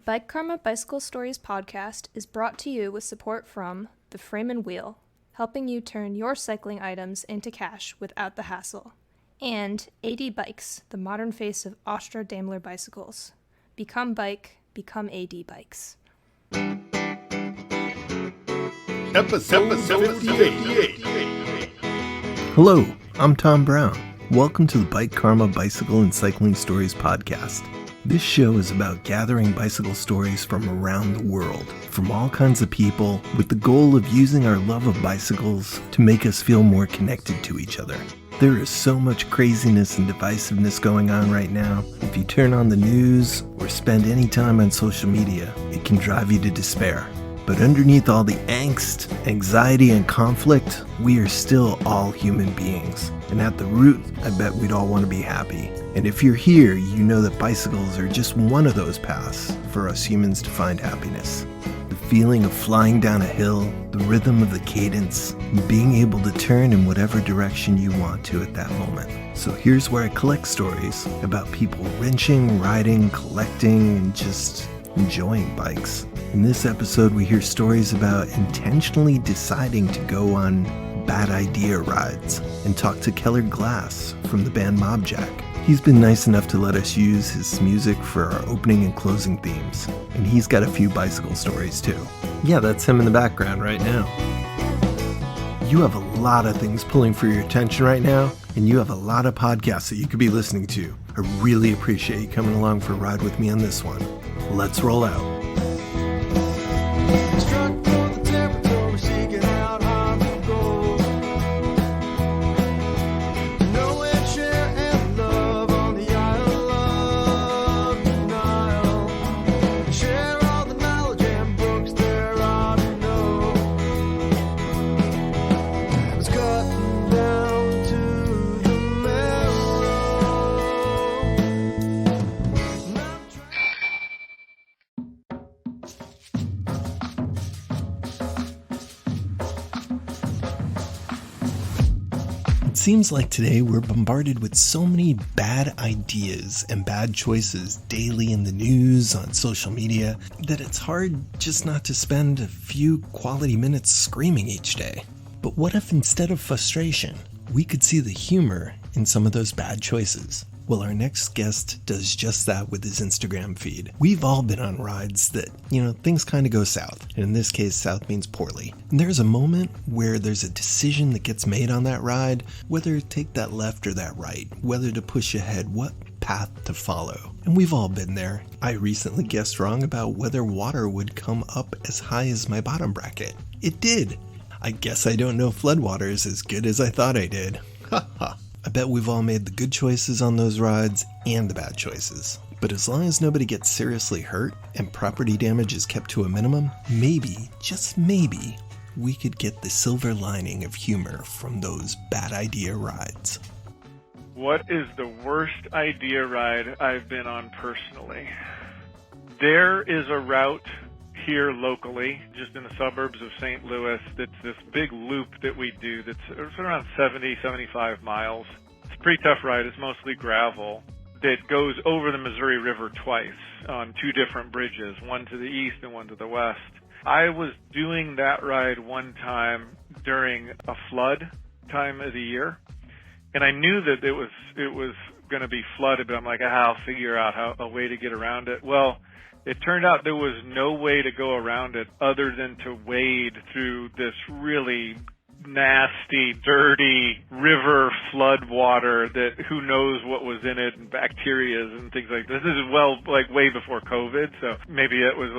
Bike Karma Bicycle Stories podcast is brought to you with support from The Frame and Wheel, helping you turn your cycling items into cash without the hassle, and AD Bikes, the modern face of Austro-Daimler bicycles. Become bike, become AD Bikes. Episode 58. Hello, I'm Tom Brown. Welcome to the Bike Karma Bicycle and Cycling Stories podcast. This show is about gathering bicycle stories from around the world, from all kinds of people, with the goal of using our love of bicycles to make us feel more connected to each other. There is so much craziness and divisiveness going on right now. If you turn on the news or spend any time on social media, it can drive you to despair. But underneath all the angst, anxiety, and conflict, we are still all human beings. And at the root, I bet we'd all want to be happy. And if you're here, you know that bicycles are just one of those paths for us humans to find happiness. The feeling of flying down a hill, the rhythm of the cadence, and being able to turn in whatever direction you want to at that moment. So here's where I collect stories about people wrenching, riding, collecting, and just enjoying bikes. In this episode, we hear stories about intentionally deciding to go on bad idea rides and talk to Keller Glass from the band Mobjack. He's been nice enough to let us use his music for our opening and closing themes, and he's got a few bicycle stories too. Yeah, that's him in the background right now. You have a lot of things pulling for your attention right now, and you have a lot of podcasts that you could be listening to. I really appreciate you coming along for a ride with me on this one. Let's roll out. Seems like today we're bombarded with so many bad ideas and bad choices daily in the news, on social media, that it's hard just not to spend a few quality minutes screaming each day. But what if instead of frustration, we could see the humor in some of those bad choices? Well, our next guest does just that with his Instagram feed. We've all been on rides that, things kind of go south. And in this case, south means poorly. And there's a moment where there's a decision that gets made on that ride, whether to take that left or that right, whether to push ahead, what path to follow. And we've all been there. I recently guessed wrong about whether water would come up as high as my bottom bracket. It did. I guess I don't know floodwater is as good as I thought I did. Ha ha. I bet we've all made the good choices on those rides and the bad choices. But as long as nobody gets seriously hurt and property damage is kept to a minimum, maybe, just maybe, we could get the silver lining of humor from those bad idea rides. What is the worst idea ride I've been on personally? There is a route here locally, just in the suburbs of St. Louis, that's this big loop that we do that's around 75 miles. It's a pretty tough ride. It's mostly gravel that goes over the Missouri River twice on two different bridges, one to the east and one to the west. I was doing that ride one time during a flood time of the year, and I knew that it was going to be flooded, but I'm like, I'll figure out a way to get around it. Well, it turned out there was no way to go around it other than to wade through this really nasty, dirty river flood water that who knows what was in it and bacteria and things like this. This is way before COVID, so maybe it was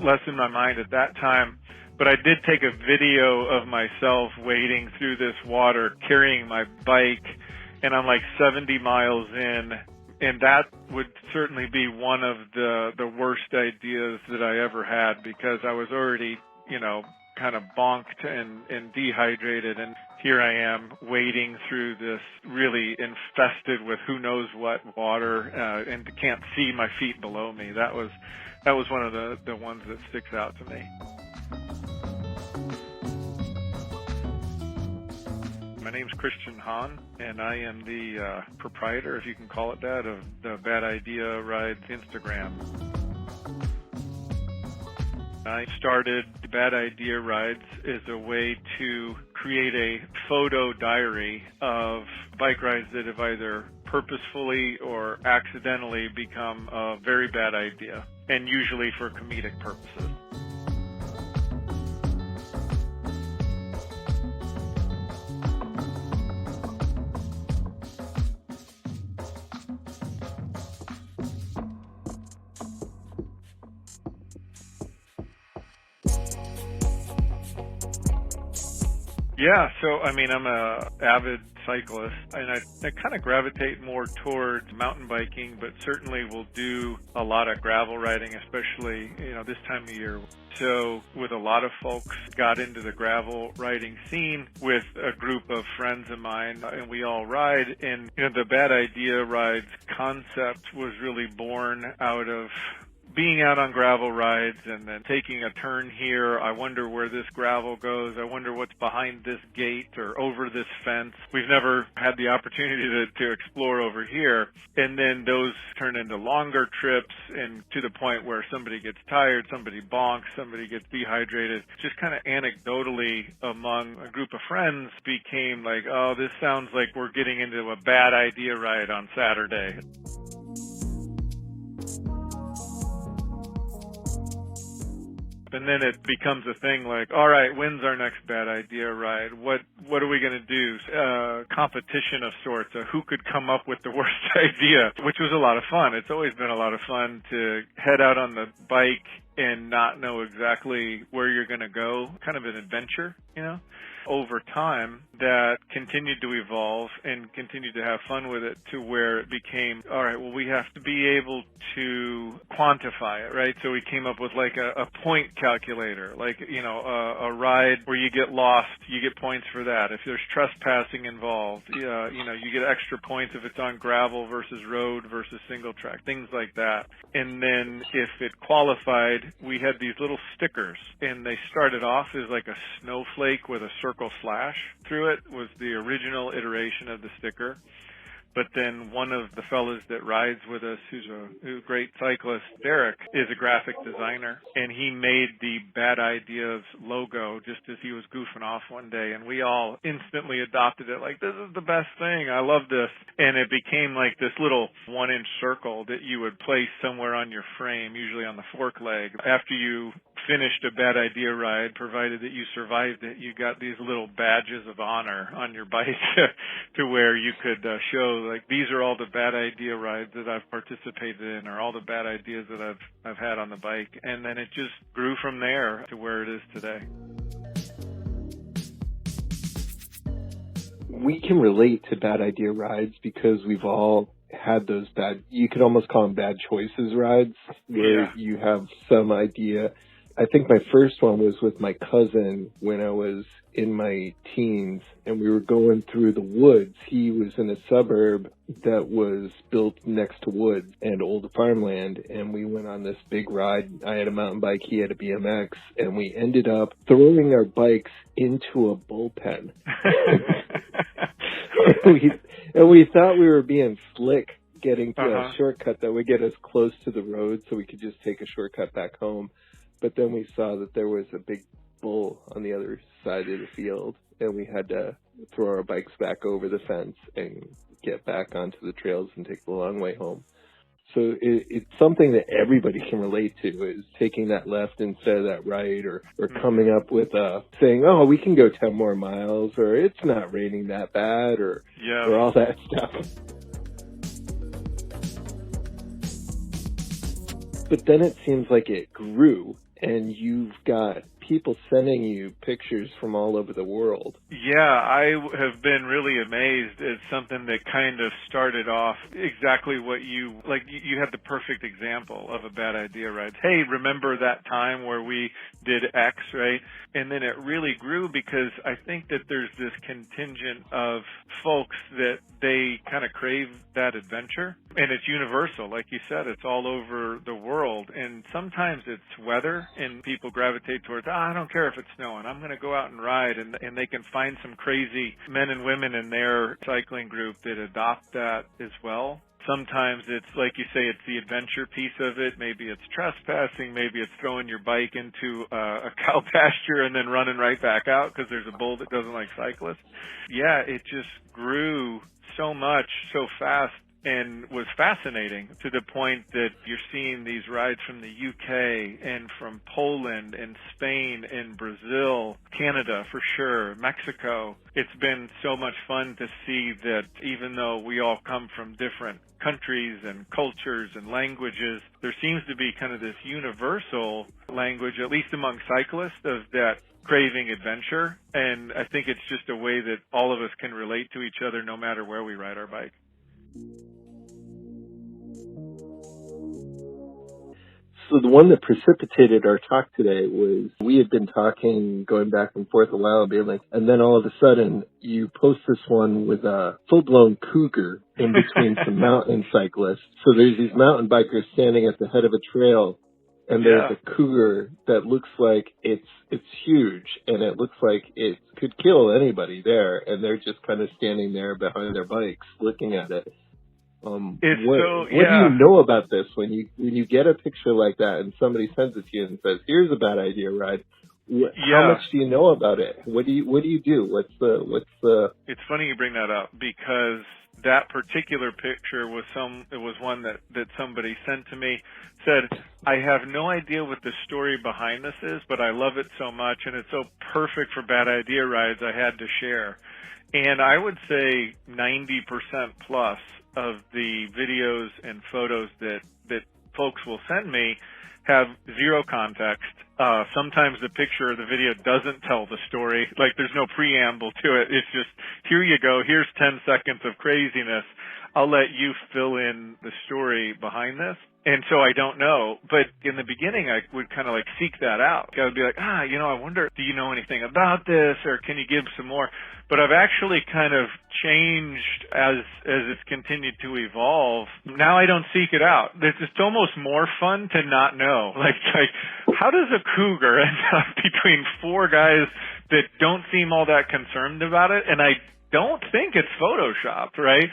less in my mind at that time. But I did take a video of myself wading through this water, carrying my bike, and I'm 70 miles in. And that would certainly be one of the worst ideas that I ever had, because I was already, kind of bonked and dehydrated. And here I am wading through this really infested with who knows what water, and can't see my feet below me. That was one of the ones that sticks out to me. My name's Christian Hon, and I am the proprietor, if you can call it that, of the Bad Idea Rides Instagram. I started Bad Idea Rides as a way to create a photo diary of bike rides that have either purposefully or accidentally become a very bad idea, and usually for comedic purposes. Yeah, so I'm a avid cyclist, and I kind of gravitate more towards mountain biking, but certainly will do a lot of gravel riding, especially this time of year. So with a lot of folks, got into the gravel riding scene with a group of friends of mine, and we all ride. And the Bad Idea Rides concept was really born out of being out on gravel rides and then taking a turn here. I wonder where this gravel goes. I wonder what's behind this gate or over this fence. We've never had the opportunity to explore over here. And then those turn into longer trips, and to the point where somebody gets tired, somebody bonks, somebody gets dehydrated. Just kind of anecdotally among a group of friends became like, oh, this sounds like we're getting into a bad idea ride on Saturday. And then it becomes a thing like, all right, when's our next bad idea ride? What are we going to do? Competition of sorts. Who could come up with the worst idea? Which was a lot of fun. It's always been a lot of fun to head out on the bike and not know exactly where you're going to go. Kind of an adventure, over time that continued to evolve and continued to have fun with it to where it became, all right, well, we have to be able to quantify it, right? So we came up with like a point calculator, like, a ride where you get lost, you get points for that. If there's trespassing involved, you get extra points if it's on gravel versus road versus single track, things like that. And then if it qualified, we had these little stickers, and they started off as like a snowflake with a circle slash through it was the original iteration of the sticker. But then one of the fellas that rides with us, who's a great cyclist, Derek, is a graphic designer, and he made the Bad Ideas logo just as he was goofing off one day, and we all instantly adopted it, like, this is the best thing, I love this. And it became like this little 1-inch circle that you would place somewhere on your frame, usually on the fork leg. After you finished a Bad Idea ride, provided that you survived it, you got these little badges of honor on your bike to where you could show, like, these are all the bad idea rides that I've participated in, or all the bad ideas that I've had on the bike. And then it just grew from there to where it is today. We can relate to bad idea rides because we've all had those you could almost call them bad choices rides, where you have some idea. I think my first one was with my cousin when I was in my teens, and we were going through the woods. He was in a suburb that was built next to woods and old farmland, and we went on this big ride. I had a mountain bike, he had a BMX, and we ended up throwing our bikes into a bullpen. we thought we were being slick, getting to a shortcut that would get us close to the road so we could just take a shortcut back home. But then we saw that there was a big bull on the other side of the field, and we had to throw our bikes back over the fence and get back onto the trails and take the long way home. So it's something that everybody can relate to, is taking that left instead of that right, or coming up with saying, oh, we can go 10 more miles, or it's not raining that bad, or all that stuff. But then it seems like it grew, and you've got people sending you pictures from all over the world. Yeah, I have been really amazed at something that kind of started off exactly what you had the perfect example of a bad idea, right? Hey, remember that time where we did X, right? And then it really grew because I think that there's this contingent of folks that they kind of crave that adventure. And it's universal. Like you said, it's all over the world. And sometimes it's weather, and people gravitate towards, I don't care if it's snowing, I'm going to go out and ride. And they can find some crazy men and women in their cycling group that adopt that as well. Sometimes it's, like you say, it's the adventure piece of it. Maybe it's trespassing. Maybe it's throwing your bike into a cow pasture and then running right back out because there's a bull that doesn't like cyclists. Yeah, it just grew so much, so fast, and was fascinating to the point that you're seeing these rides from the UK and from Poland and Spain and Brazil, Canada for sure, Mexico. It's been so much fun to see that even though we all come from different countries and cultures and languages, there seems to be kind of this universal language, at least among cyclists, of that craving adventure. And I think it's just a way that all of us can relate to each other no matter where we ride our bike. So the one that precipitated our talk today was we had been talking, going back and forth a while, being like, and then all of a sudden you post this one with a full-blown cougar in between some mountain cyclists. So there's these mountain bikers standing at the head of a trail, and there's a cougar that looks like it's huge, and it looks like it could kill anybody there, and they're just kind of standing there behind their bikes looking at it. What do you know about this when you get a picture like that and somebody sends it to you and says, "Here's a bad idea ride"? How much do you know about it? What do you do? What's the? It's funny you bring that up because that particular picture was one that somebody sent to me. Said, "I have no idea what the story behind this is, but I love it so much and it's so perfect for bad idea rides. I had to share." And I would say 90% plus of the videos and photos that folks will send me have zero context. Sometimes the picture or the video doesn't tell the story. Like there's no preamble to it. It's just, here you go. Here's 10 seconds of craziness. I'll let you fill in the story behind this. And so I don't know. But in the beginning, I would kind of like seek that out. I would be like, I wonder, do you know anything about this or can you give some more? But I've actually kind of changed as it's continued to evolve. Now I don't seek it out. It's almost more fun to not know. Like how does a cougar end up between four guys that don't seem all that concerned about it? And I don't think it's photoshopped, right?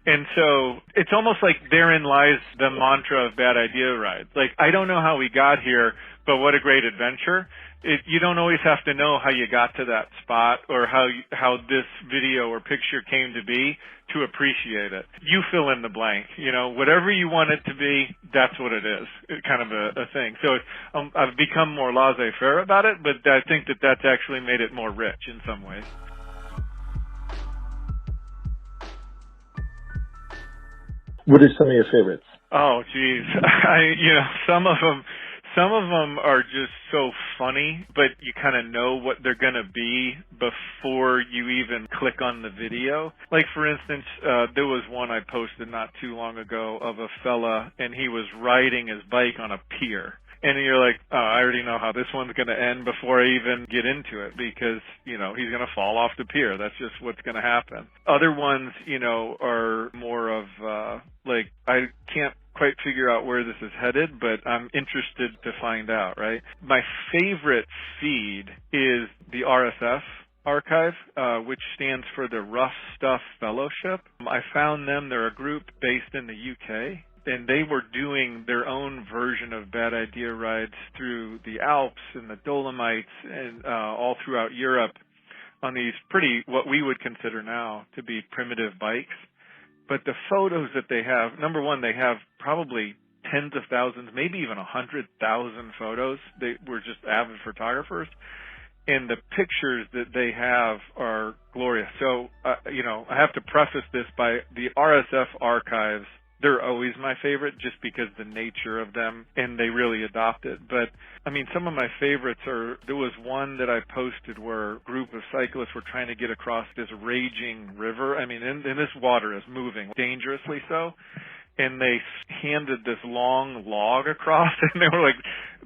And so it's almost like therein lies the mantra of bad idea rides. Like, I don't know how we got here, but what a great adventure. You don't always have to know how you got to that spot or how this video or picture came to be to appreciate it. You fill in the blank. Whatever you want it to be, that's what it is, kind of a thing. So I've become more laissez-faire about it, but I think that's actually made it more rich in some ways. What are some of your favorites? Oh, geez. Some of them are just so funny, but you kind of know what they're going to be before you even click on the video. Like, for instance, there was one I posted not too long ago of a fella, and he was riding his bike on a pier. And you're like, I already know how this one's going to end before I even get into it because, he's going to fall off the pier. That's just what's going to happen. Other ones, are more of, I can't quite figure out where this is headed, but I'm interested to find out, right? My favorite feed is the RSF archive, which stands for the Rough Stuff Fellowship. I found them. They're a group based in the UK. And they were doing their own version of bad idea rides through the Alps and the Dolomites and all throughout Europe on these what we would consider now to be primitive bikes. But the photos that they have, number one, they have probably tens of thousands, maybe even 100,000 photos. They were just avid photographers. And the pictures that they have are glorious. So, I have to preface this by the RSF archives. They're always my favorite just because the nature of them, and they really adopt it. But, some of my favorites there was one that I posted where a group of cyclists were trying to get across this raging river. And this water is moving, dangerously so. And they handed this long log across, and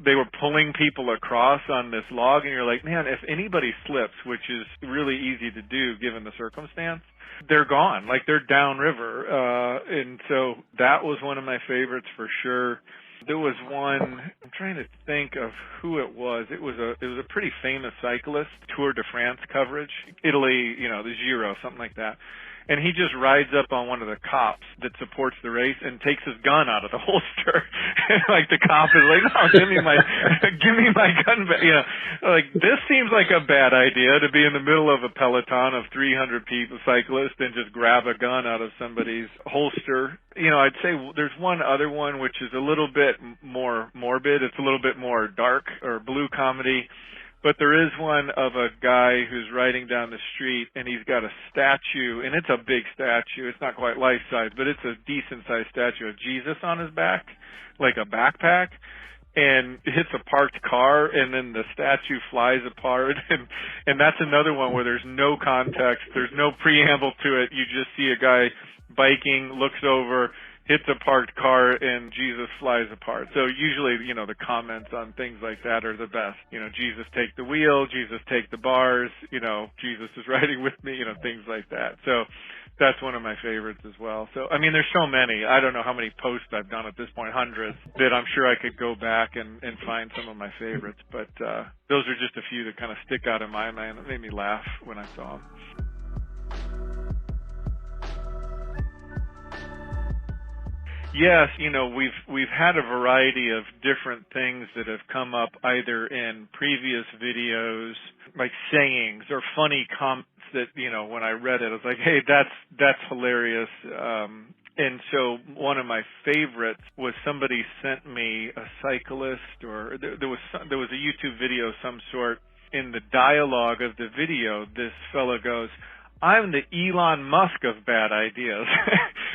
they were pulling people across on this log, and you're like, man, if anybody slips, which is really easy to do given the circumstance, they're gone, like they're downriver. And so that was one of my favorites for sure. There was one, I'm trying to think of who it was. It was a pretty famous cyclist, Tour de France coverage, Italy, the Giro, something like that. and he just rides up on one of the cops that supports the race and takes his gun out of the holster. And like the cop is like, no, give me my gun back. You know, like this seems like a bad idea to be in the middle of a peloton of 300 people, cyclists, and just grab a gun out of somebody's holster. You know, I'd say there's one other one which is a little bit more morbid. It's a little bit more dark or blue comedy. But there is one of a guy who's riding down the street, and he's got a statue, and it's a big statue. It's not quite life-size, but it's a decent-sized statue of Jesus on his back, like a backpack, and hits a parked car, and then the statue flies apart. And that's another one where there's no context. There's no preamble to it. You just see a guy biking, looks over, hits a parked car, and Jesus flies apart. So usually, you know, the comments on things like that are the best. You know, Jesus take the wheel, Jesus take the bars, you know, Jesus is riding with me, you know, things like that. So that's one of my favorites as well. So, I mean, there's so many. I don't know how many posts I've done at this point, hundreds, that I'm sure I could go back and find some of my favorites. But those are just a few that kind of stick out in my mind that made me laugh when I saw them. Yes, you know, we've had a variety of different things that have come up either in previous videos, like sayings or funny comments that, you know, when I read it, I was like, hey, that's hilarious. And so one of my favorites was somebody sent me a cyclist, or there was a YouTube video of some sort. In the dialogue of the video, this fellow goes, I'm the Elon Musk of bad ideas.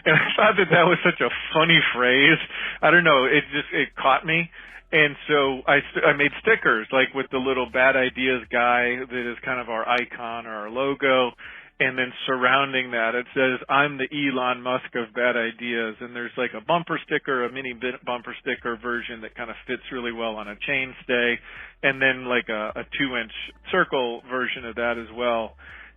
And I thought that was such a funny phrase. I don't know, it caught me. And so I made stickers, like with the little bad ideas guy that is kind of our icon or our logo. And then surrounding that, it says, I'm the Elon Musk of bad ideas. And there's like a bumper sticker, a mini bumper sticker version that kind of fits really well on a chainstay. And then like a 2-inch circle version of that as well.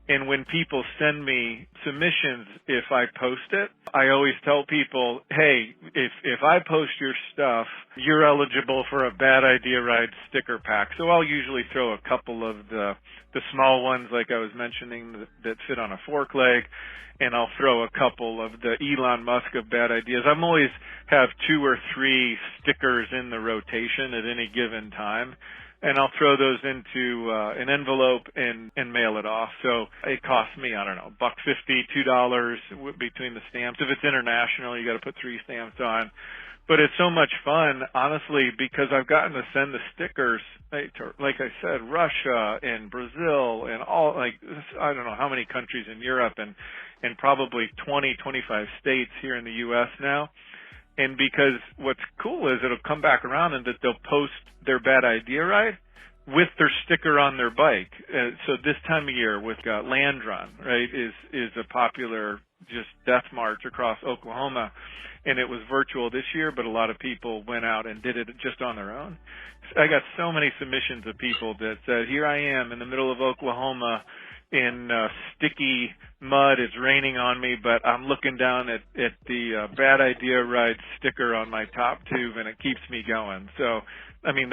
And when people send me submissions, if I post it, I always tell people, hey, if I post your stuff, you're eligible for a Bad Idea Ride sticker pack. So I'll usually throw a couple of the small ones, like I was mentioning, that fit on a fork leg, and I'll throw a couple of the Elon Musk of bad ideas. I'm always have 2 or 3 stickers in the rotation at any given time. And I'll throw those into an envelope and mail it off. So it costs me, I don't know, $1.50, $2 between the stamps. If it's international, you got to put 3 stamps on. But it's so much fun, honestly, because I've gotten to send the stickers, like I said, Russia and Brazil and all, like, I don't know how many countries in Europe and probably 20, 25 states here in the U.S. now. And because what's cool is it'll come back around and that they'll post their bad idea ride with their sticker on their bike. So this time of year with Land Run, right, is a popular just death march across Oklahoma. And it was virtual this year, but a lot of people went out and did it just on their own. I got so many submissions of people that said, here I am in the middle of Oklahoma in sticky mud. It's raining on me, but I'm looking down at the Bad Idea Ride sticker on my top tube, and it keeps me going. So, I mean,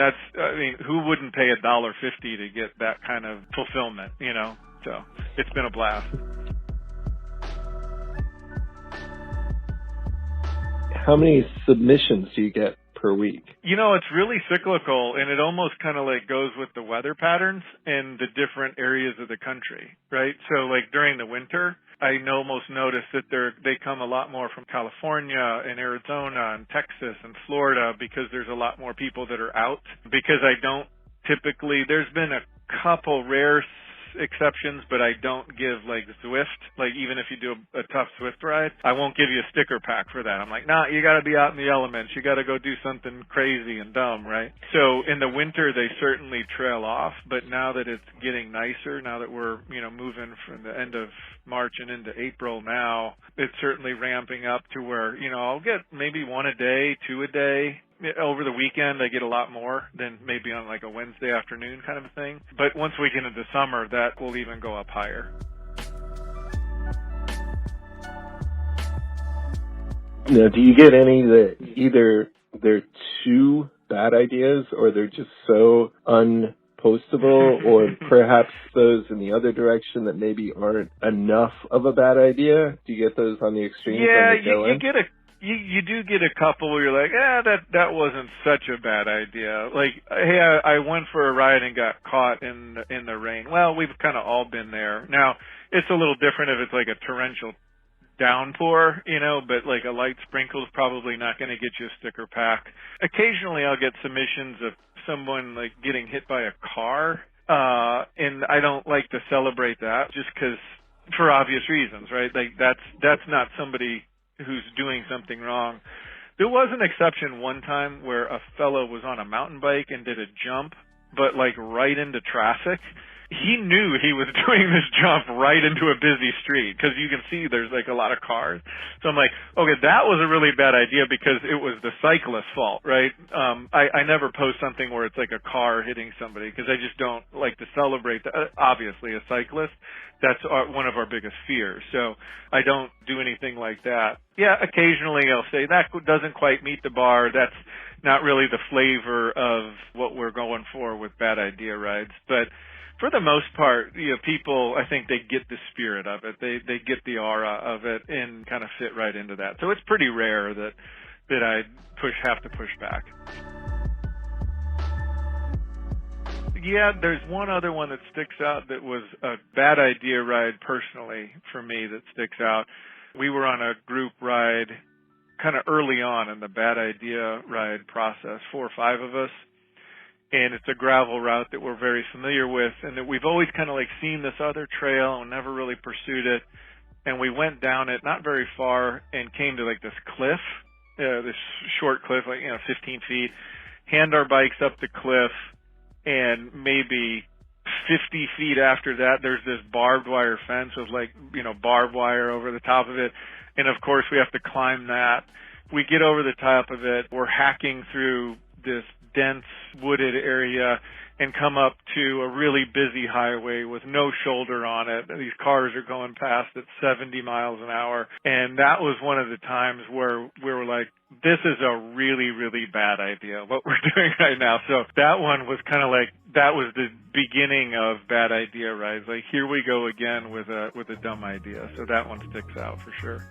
who wouldn't pay $1.50 to get that kind of fulfillment, you know? So it's been a blast. How many submissions do you get per week? You know, it's really cyclical, and it almost kind of like goes with the weather patterns and the different areas of the country, right? So like during the winter, I almost notice that they come a lot more from California and Arizona and Texas and Florida because there's a lot more people that are out. Because I don't typically, there's been a couple rare exceptions, but I don't give like Zwift, like even if you do a tough Zwift ride, I won't give you a sticker pack for that. I'm like, nah, you got to be out in the elements. You got to go do something crazy and dumb, right? So in the winter, they certainly trail off, but now that it's getting nicer, now that we're, moving from the end of March and into April now, it's certainly ramping up to where, I'll get maybe 1 a day, 2 a day. Over the weekend, I get a lot more than maybe on like a Wednesday afternoon kind of a thing. But once we get into summer, that will even go up higher. Now, do you get any that either they're too bad ideas or they're just so unpopular postable, or perhaps those in the other direction that maybe aren't enough of a bad idea? Do you get those on the extremes? Yeah, you do get a couple where you're like, that wasn't such a bad idea. Like, hey, I went for a ride and got caught in the rain. Well, we've kind of all been there. Now, it's a little different if it's like a torrential downpour, but like a light sprinkle is probably not going to get you a sticker pack. Occasionally I'll get submissions of someone like getting hit by a car, and I don't like to celebrate that just because for obvious reasons, right? Like that's not somebody who's doing something wrong. There was an exception one time where a fellow was on a mountain bike and did a jump, but like right into traffic. He knew he was doing this jump right into a busy street because you can see there's like a lot of cars. So I'm like, okay, that was a really bad idea because it was the cyclist's fault, right? I never post something where it's like a car hitting somebody because I just don't like to celebrate that. Obviously, a cyclist, that's one of our biggest fears. So I don't do anything like that. Yeah, occasionally I'll say that doesn't quite meet the bar. That's not really the flavor of what we're going for with bad idea rides. But for the most part, people, I think they get the spirit of it. They get the aura of it and kind of fit right into that. So it's pretty rare that I have to push back. Yeah, there's one other one that sticks out that was a bad idea ride personally for me that sticks out. We were on a group ride kind of early on in the bad idea ride process, 4 or 5 of us. And it's a gravel route that we're very familiar with and that we've always kind of like seen this other trail and never really pursued it. And we went down it not very far and came to like this cliff, this short cliff, like, 15 feet, hand our bikes up the cliff, and maybe 50 feet after that, there's this barbed wire fence with like, barbed wire over the top of it. And of course we have to climb that. We get over the top of it. We're hacking through this dense wooded area and come up to a really busy highway with no shoulder on it. These cars are going past at 70 miles an hour. And that was one of the times where we were like, this is a really, really bad idea, what we're doing right now. So that one was kind of like, that was the beginning of bad idea rides. Like, here we go again with a dumb idea. So that one sticks out for sure.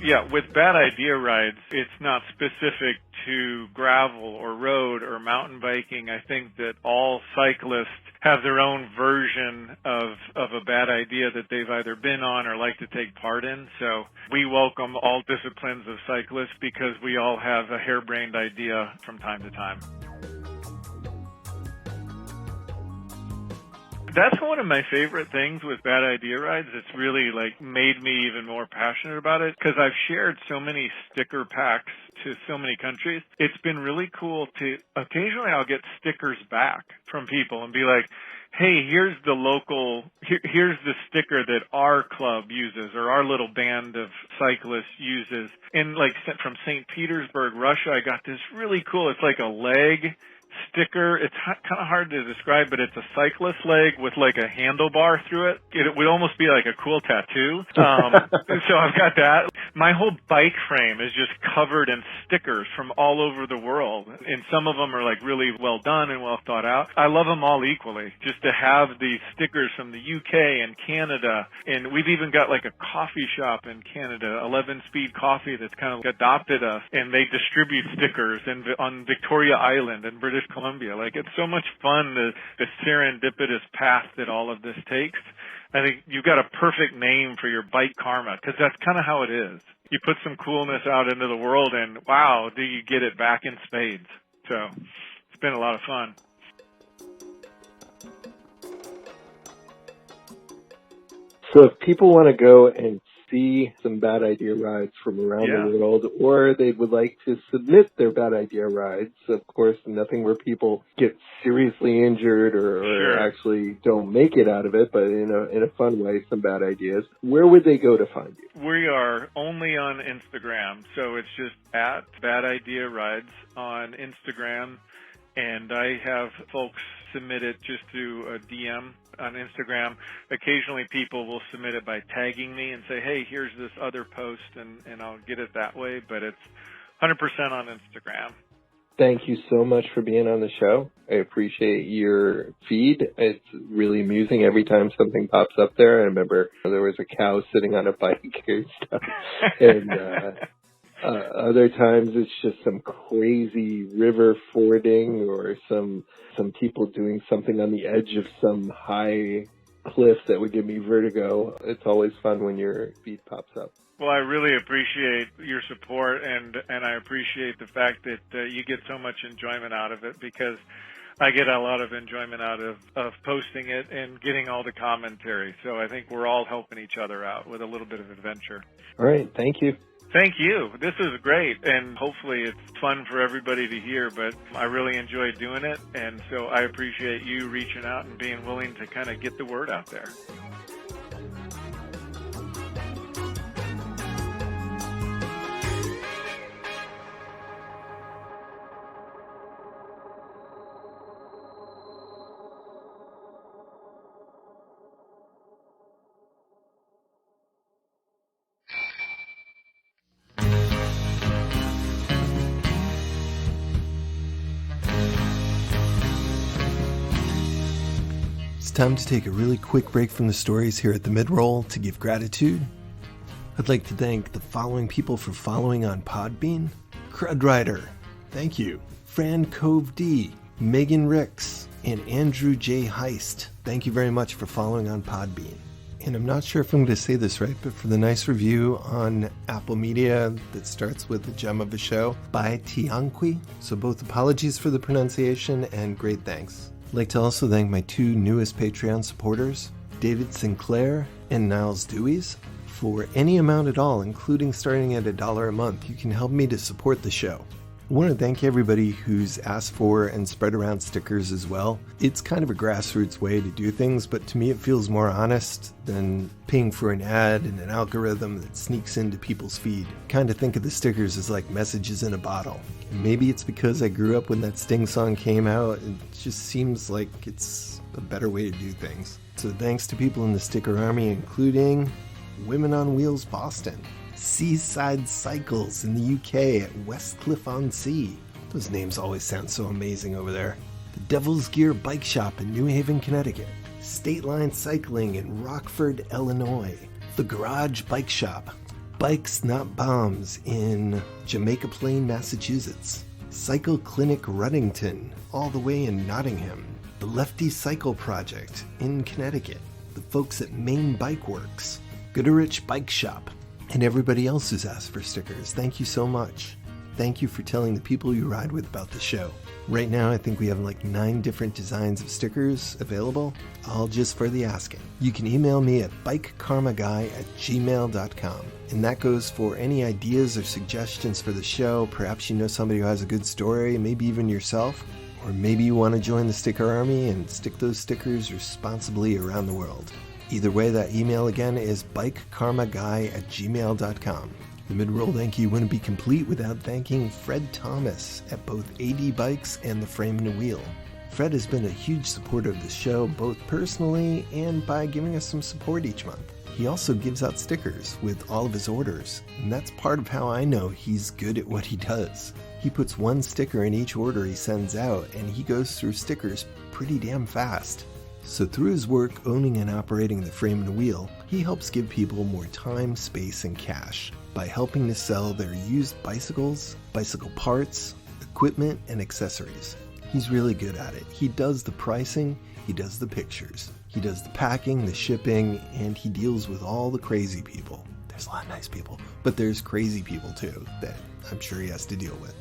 Yeah, with bad idea rides, it's not specific to gravel or road or mountain biking. I think that all cyclists have their own version of a bad idea that they've either been on or like to take part in. So we welcome all disciplines of cyclists because we all have a harebrained idea from time to time. That's one of my favorite things with bad idea rides. It's really like made me even more passionate about it because I've shared so many sticker packs to so many countries. It's been really cool to occasionally I'll get stickers back from people and be like, hey, here's the sticker that our club uses or our little band of cyclists uses. And like from St. Petersburg, Russia, I got this really cool, it's like a leg sticker. It's kind of hard to describe, but it's a cyclist leg with like a handlebar through it. It would almost be like a cool tattoo. So I've got that. My whole bike frame is just covered in stickers from all over the world. And some of them are like really well done and well thought out. I love them all equally. Just to have these stickers from the UK and Canada. And we've even got like a coffee shop in Canada, 11 Speed Coffee, that's kind of adopted us. And they distribute stickers on Victoria Island and British Columbia. Like, it's so much fun, the serendipitous path that all of this takes. I think you've got a perfect name for your bike karma because that's kind of how it is. You put some coolness out into the world and wow, do you get it back in spades. So it's been a lot of fun. So if people want to go and see some bad idea rides from around the world, or they would like to submit their bad idea rides, of course, nothing where people get seriously injured or actually don't make it out of it, but in a fun way, some bad ideas, where would they go to find you? We are only on Instagram, so it's just at Bad Idea Rides on Instagram, and I have folks submit it just through a DM on Instagram. Occasionally people will submit it by tagging me and say, hey, here's this other post, and I'll get it that way, but it's 100% on Instagram. Thank you so much for being on the show. I appreciate your feed. It's really amusing every time something pops up there. I remember there was a cow sitting on a bike or stuff. And other times it's just some crazy river fording or some people doing something on the edge of some high cliff that would give me vertigo. It's always fun when your feed pops up. Well, I really appreciate your support, and I appreciate the fact that you get so much enjoyment out of it, because I get a lot of enjoyment out of posting it and getting all the commentary. So I think we're all helping each other out with a little bit of adventure. All right. Thank you. Thank you. This is great, and hopefully it's fun for everybody to hear, but I really enjoyed doing it, and so I appreciate you reaching out and being willing to kind of get the word out there. It's time to take a really quick break from the stories here at the mid-roll to give gratitude. I'd like to thank the following people for following on Podbean. Crudrider, thank you. Fran Cove D, Megan Ricks, and Andrew J. Heist, thank you very much for following on Podbean. And I'm not sure if I'm going to say this right, but for the nice review on Apple Media that starts with the gem of a show by Tianqui. So both apologies for the pronunciation and great thanks. I'd like to also thank my two newest Patreon supporters, David Sinclair and Niles Deweys. For any amount at all, including starting at $1 a month, you can help me to support the show. I want to thank everybody who's asked for and spread around stickers as well. It's kind of a grassroots way to do things, but to me it feels more honest than paying for an ad and an algorithm that sneaks into people's feed. Kind of think of the stickers as like messages in a bottle. And maybe it's because I grew up when that Sting song came out. It just seems like it's a better way to do things. So thanks to people in the sticker army, including Women on Wheels Boston, Seaside Cycles in the UK at Westcliff-on-Sea. Those names always sound so amazing over there. The Devil's Gear Bike Shop in New Haven, Connecticut. State Line Cycling in Rockford, Illinois. The Garage Bike Shop. Bikes Not Bombs in Jamaica Plain, Massachusetts. Cycle Clinic Ruddington, all the way in Nottingham. The Lefty Cycle Project in Connecticut. The folks at Maine Bike Works. Goodrich Bike Shop. And everybody else who's asked for stickers, thank you so much. Thank you for telling the people you ride with about the show. Right now, I think we have like 9 different designs of stickers available, all just for the asking. You can email me at bikekarmaguy@gmail.com. And that goes for any ideas or suggestions for the show. Perhaps you know somebody who has a good story, maybe even yourself. Or maybe you want to join the sticker army and stick those stickers responsibly around the world. Either way, that email again is bikekarmaguy@gmail.com. The mid-roll thank you wouldn't be complete without thanking Fred Thomas at both AD Bikes and the Frame and Wheel. Fred has been a huge supporter of the show, both personally and by giving us some support each month. He also gives out stickers with all of his orders, and that's part of how I know he's good at what he does. He puts 1 sticker in each order he sends out, and he goes through stickers pretty damn fast. So through his work owning and operating the Frame and Wheel, he helps give people more time, space, and cash by helping to sell their used bicycles, bicycle parts, equipment, and accessories. He's really good at it. He does the pricing, he does the pictures, he does the packing, the shipping, and he deals with all the crazy people. There's a lot of nice people, but there's crazy people too that I'm sure he has to deal with.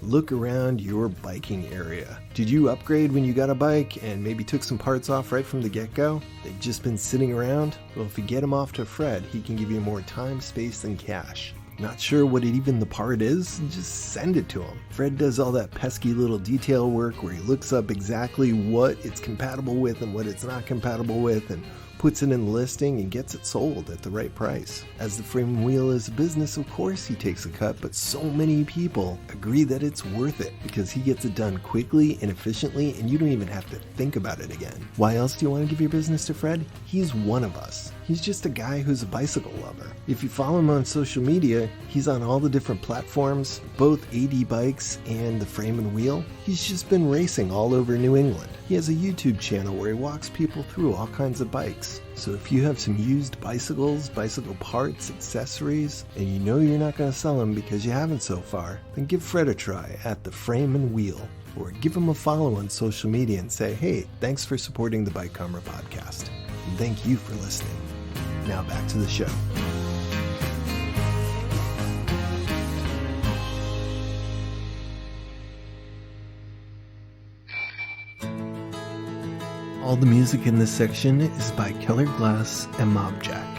Look around your biking area. Did you upgrade when you got a bike and maybe took some parts off right from the get-go? They've just been sitting around? Well, if you get them off to Fred, he can give you more time, space, and cash. Not sure what even the part is? Just send it to him. Fred does all that pesky little detail work where he looks up exactly what it's compatible with and what it's not compatible with and puts it in the listing and gets it sold at the right price. As the Frame and Wheel is a business, of course he takes a cut, but so many people agree that it's worth it because he gets it done quickly and efficiently and you don't even have to think about it again. Why else do you want to give your business to Fred? He's one of us. He's just a guy who's a bicycle lover. If you follow him on social media, he's on all the different platforms, both AD Bikes and the Frame and Wheel. He's just been racing all over New England. He has a YouTube channel where he walks people through all kinds of bikes. So if you have some used bicycles, bicycle parts, accessories, and you know you're not going to sell them because you haven't so far, then give Fred a try at the Frame and Wheel. Or give him a follow on social media and say, hey, thanks for supporting the Bike Karma podcast. And thank you for listening. Now back to the show. All the music in this section is by Keller Glass and Mobjack.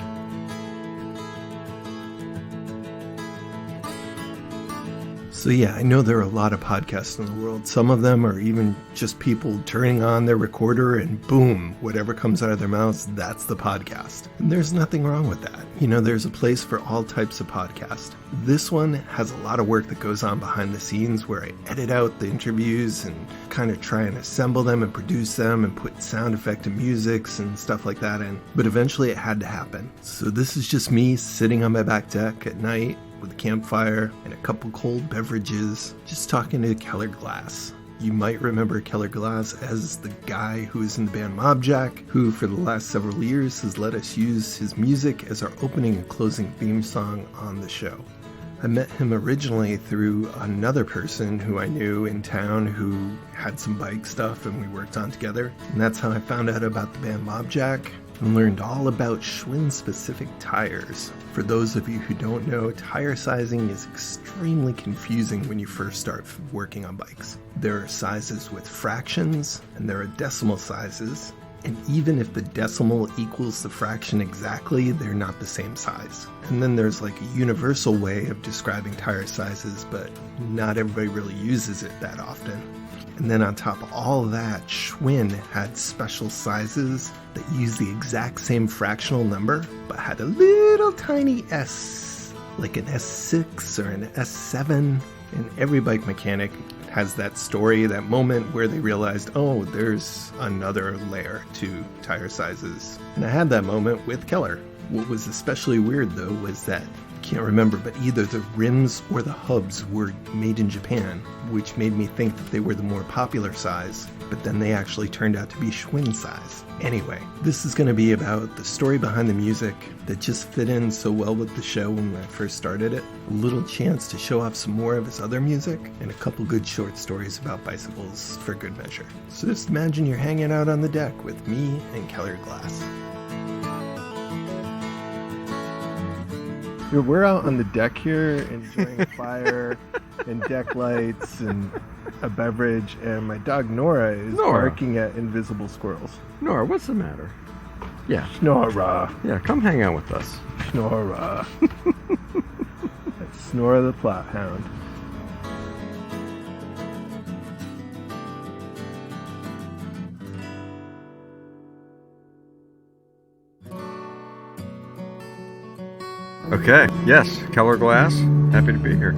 So yeah, I know there are a lot of podcasts in the world. Some of them are even just people turning on their recorder and boom, whatever comes out of their mouths, that's the podcast. And there's nothing wrong with that. You know, there's a place for all types of podcasts. This one has a lot of work that goes on behind the scenes where I edit out the interviews and kind of try and assemble them and produce them and put sound effect and musics and stuff like that in. But eventually it had to happen. So this is just me sitting on my back deck at night with a campfire and a couple cold beverages, just talking to Keller Glass. You might remember Keller Glass as the guy who is in the band Mobjack, who for the last several years has let us use his music as our opening and closing theme song on the show. I met him originally through another person who I knew in town who had some bike stuff and we worked on together. And that's how I found out about the band Mobjack and learned all about Schwinn-specific tires. For those of you who don't know, tire sizing is extremely confusing when you first start working on bikes. There are sizes with fractions, and there are decimal sizes, and even if the decimal equals the fraction exactly, they're not the same size. And then there's like a universal way of describing tire sizes, but not everybody really uses it that often. And then on top of all of that, Schwinn had special sizes that used the exact same fractional number, but had a little tiny S, like an S6 or an S7. And every bike mechanic has that story, that moment where they realized, oh, there's another layer to tire sizes. And I had that moment with Keller. What was especially weird, though, was that can't remember, but either the rims or the hubs were made in Japan, which made me think that they were the more popular size, but then they actually turned out to be Schwinn size. Anyway, this is going to be about the story behind the music that just fit in so well with the show when I first started it, a little chance to show off some more of his other music, and a couple good short stories about bicycles for good measure. So just imagine you're hanging out on the deck with me and Keller Glass. We're out on the deck here enjoying a fire and deck lights and a beverage, and my dog Nora is barking at invisible squirrels. Nora, what's the matter? Yeah. Snora. Yeah, come hang out with us. Snora. That's Snora the Plot Hound. Okay, yes, Keller Glass, happy to be here.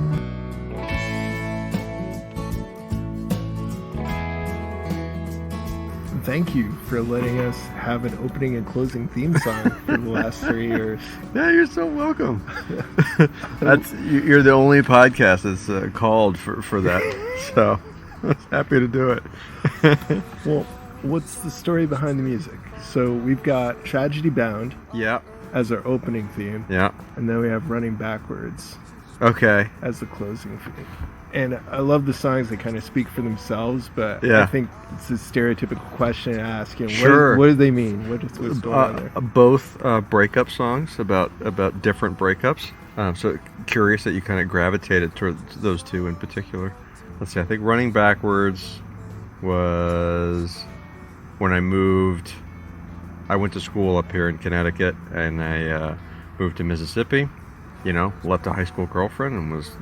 Thank you for letting us have an opening and closing theme song for the last 3 years. Yeah, you're so welcome. You're the only podcast that's called for that, so I was happy to do it. Well, what's the story behind the music? So we've got Tragedy Bound. Yeah. As our opening theme. Yeah. And then we have Running Backwards. Okay. As the closing theme. And I love the songs that kind of speak for themselves, but yeah. I think it's a stereotypical question to ask. You know, sure. What do they mean? What's going on there? Both breakup songs about different breakups. So curious that you kind of gravitated towards those two in particular. Let's see, I think Running Backwards was when I moved. I went to school up here in Connecticut, and I moved to Mississippi, left a high school girlfriend and was,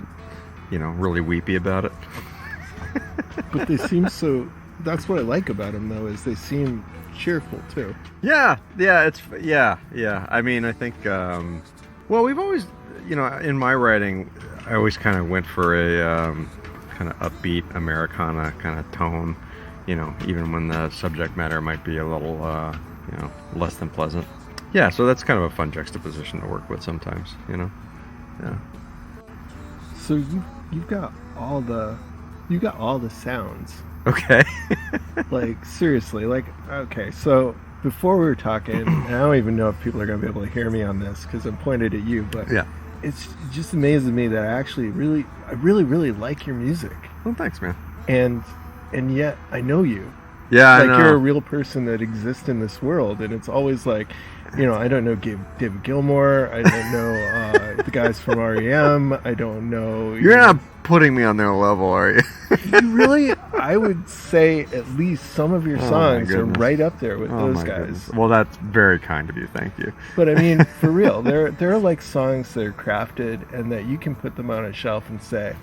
really weepy about it. But they seem so, that's what I like about them, though, is they seem cheerful, too. Yeah. I mean, I think, we've always, in my writing, I always kind of went for a kind of upbeat Americana kind of tone, even when the subject matter might be a little... less than pleasant. Yeah, so that's kind of a fun juxtaposition to work with sometimes, you know. Yeah. So you've got all the sounds. Okay. Like, seriously, like, okay, so before we were talking, and I don't even know if people are going to be able to hear me on this because I'm pointed at you, but Yeah. it's just amazes me that I really like your music. Well, thanks, man. And yet I know you. Yeah, Like, I know. you're a real person that exists in this world, and it's always like, you know, I don't know David Gilmour, I don't know the guys from REM, I don't know... You're not putting me on their level, are you? You really, I would say at least some of your Oh, my songs are goodness. right up there with Oh, those my guys. goodness. Well, that's very kind of you. Thank you. But I mean, for real, there are like songs that are crafted and that you can put them on a shelf and say,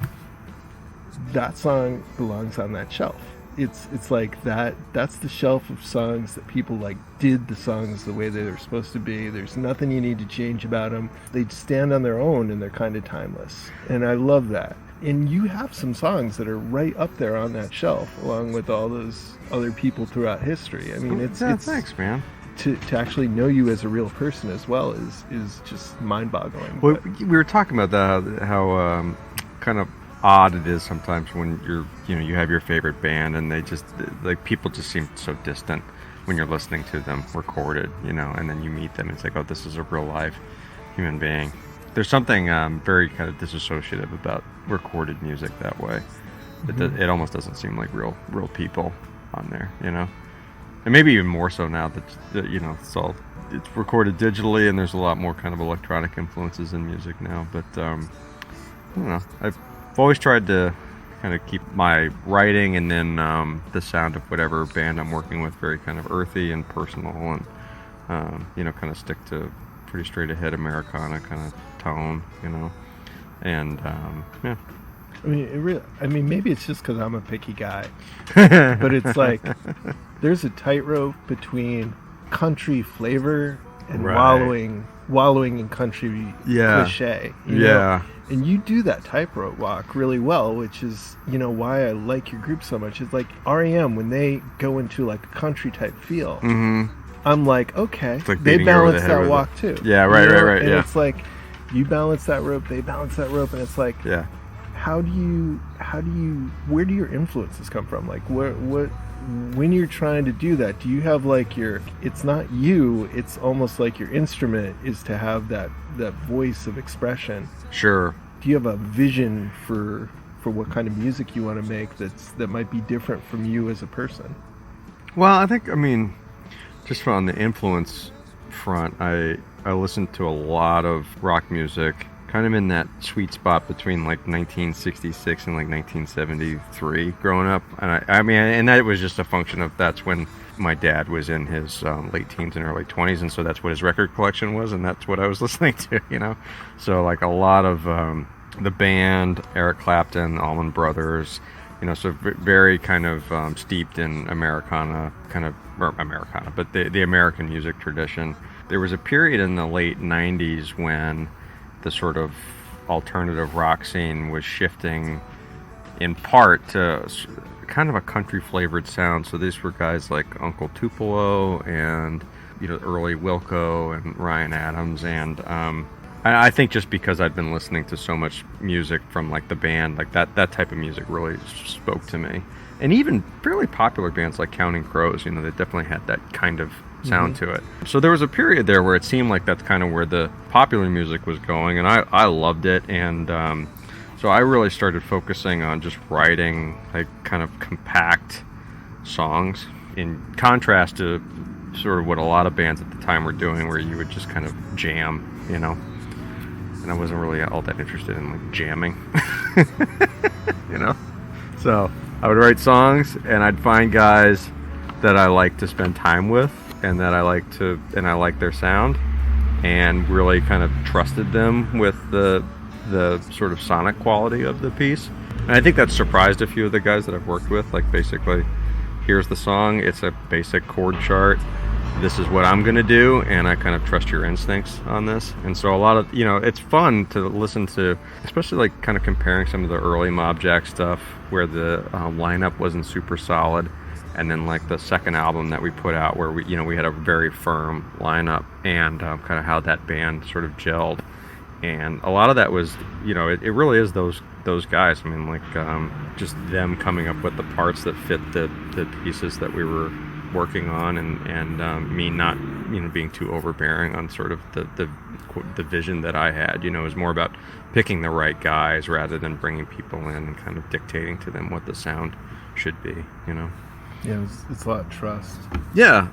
that song belongs on that shelf. It's like that's the shelf of songs that people like did the songs the way they were supposed to be. There's nothing you need to change about them. They stand on their own and they're kind of timeless. And I love that. And you have some songs that are right up there on that shelf along with all those other people throughout history. I mean, it's thanks, man. To actually know you as a real person as well is just mind-boggling. Well, But- we were talking about that, how kind of odd it is sometimes when you have your favorite band and they just, like, people just seem so distant when you're listening to them recorded, you know, and then you meet them and it's like, oh, this is a real live human being. There's something very kind of disassociative about recorded music that way. It almost doesn't seem like real people on there, you know. And maybe even more so now that you know it's recorded digitally and there's a lot more kind of electronic influences in music now. But I don't know. I've always tried to kind of keep my writing and then the sound of whatever band I'm working with very kind of earthy and personal, and you know, kind of stick to pretty straight ahead Americana kind of tone, you know. And yeah. I mean, maybe it's just because I'm a picky guy, but it's like there's a tightrope between country flavor and Right. wallowing in country cliche. You know? And you do that tightrope walk really well, which is, you know, why I like your group so much. It's like REM, when they go into like a country type feel, I'm like, okay, It's like they beating you over the balance head that with walk it. too. Yeah, right, You know? right, And yeah. it's like you balance that rope, they balance that rope, and it's like, Yeah. where do your influences come from? Like, when you're trying to do that, do you have like it's not you, it's almost like your instrument is to have that voice of expression. Sure. Do you have a vision for what kind of music you want to make that might be different from you as a person? Well, I mean, just on the influence front, I listen to a lot of rock music, kind of in that sweet spot between like 1966 and like 1973 growing up. And I mean, and that was just a function of that's when my dad was in his late teens and early 20s, and so that's what his record collection was, and that's what I was listening to, you know. So like a lot of the band, Eric Clapton, Allman Brothers, you know, so very kind of steeped in Americana, but the American music tradition. There was a period in the late 90s when the sort of alternative rock scene was shifting in part to kind of a country flavored sound. So these were guys like Uncle Tupelo and, you know, early Wilco and Ryan Adams. And I think just because I'd been listening to so much music from like the band, like that type of music really spoke to me. And even fairly popular bands like Counting Crows, you know, they definitely had that kind of sound to it. So there was a period there where it seemed like that's kind of where the popular music was going, and I loved it. And so I really started focusing on just writing like kind of compact songs, in contrast to sort of what a lot of bands at the time were doing, where you would just kind of jam, you know. And I wasn't really all that interested in like jamming, you know. So I would write songs, and I'd find guys that I like to spend time with, and that I like their sound, and really kind of trusted them with the sort of sonic quality of the piece. And I think that surprised a few of the guys that I've worked with. Like, basically, here's the song, it's a basic chord chart, this is what I'm gonna do, and I kind of trust your instincts on this. And so a lot of, you know, it's fun to listen to, especially like kind of comparing some of the early Mobjack stuff where the lineup wasn't super solid, And then like the second album that we put out, where we had a very firm lineup, and kind of how that band sort of gelled. And a lot of that was, it really is those guys. I mean, like just them coming up with the parts that fit the pieces that we were working on, and me not being too overbearing on sort of the vision that I had. It was more about picking the right guys rather than bringing people in and kind of dictating to them what the sound should be. Yeah, it's a lot of trust. Yeah.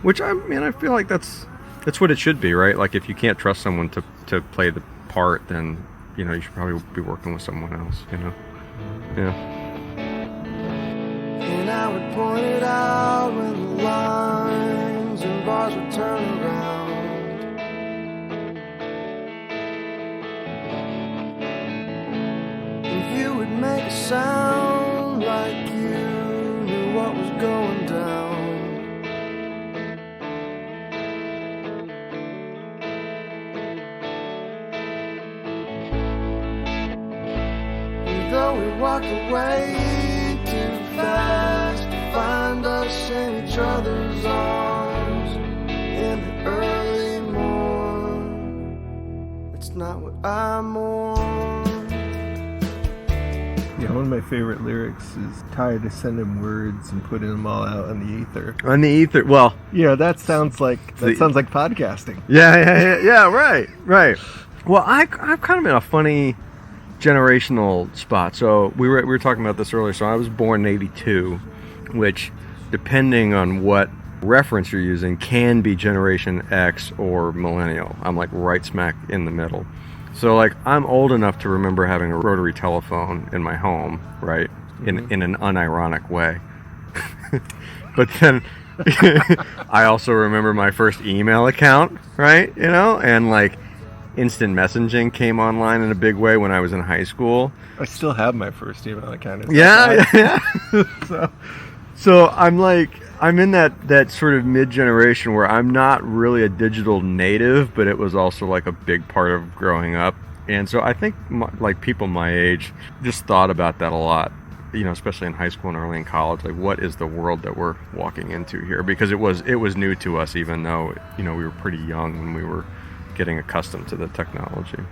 Which I feel like that's what it should be, right? Like if you can't trust someone to play the part, then you should probably be working with someone else. Yeah. And I would point it out when the lines and bars would turn around. And you would make a sound like you knew what was going down. And though we walked away too fast to find us in each other's arms in the early morn, it's not what I mourn. Yeah, one of my favorite lyrics is tired of sending words and putting them all out on the ether. On the ether, well, That sounds like podcasting. Yeah, right. Well, I've kind of in a funny generational spot. So we were talking about this earlier. So I was born in 82, which, depending on what reference you're using, can be Generation X or Millennial. I'm like right smack in the middle. So like I'm old enough to remember having a rotary telephone in my home, right? In an unironic way. But then I also remember my first email account, right? And like instant messaging came online in a big way when I was in high school. I still have my first email account. Yeah. So I'm in that sort of mid-generation where I'm not really a digital native, but it was also like a big part of growing up. And so I think like people my age just thought about that a lot, especially in high school and early in college. Like, what is the world that we're walking into here? Because it was new to us, even though we were pretty young when we were getting accustomed to the technology.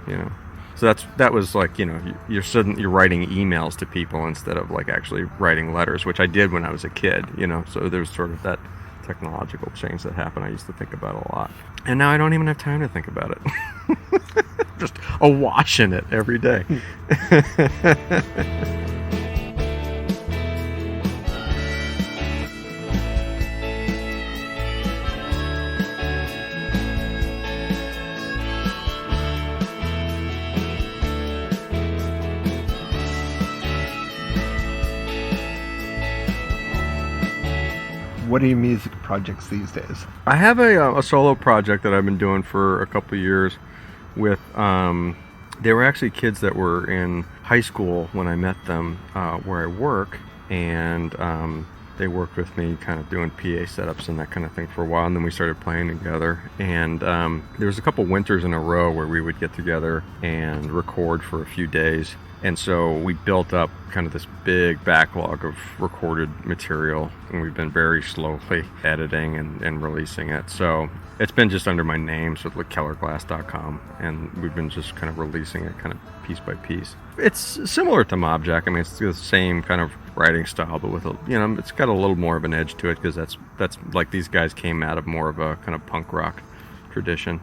So that was like, you're writing emails to people instead of like actually writing letters, which I did when I was a kid, so there was sort of that technological change that happened. I used to think about a lot, and now I don't even have time to think about it. Just watching it every day. What are your music projects these days? I have a solo project that I've been doing for a couple of years with, they were actually kids that were in high school when I met them, where I work, and they worked with me kind of doing PA setups and that kind of thing for a while, and then we started playing together. And there was a couple winters in a row where we would get together and record for a few days. And so we built up kind of this big backlog of recorded material, and we've been very slowly editing and releasing it. So it's been just under my name, so like kellerglass.com, and we've been just kind of releasing it kind of piece by piece. It's similar to Mobjack. I mean, it's the same kind of writing style, but with it's got a little more of an edge to it, because that's like these guys came out of more of a kind of punk rock tradition,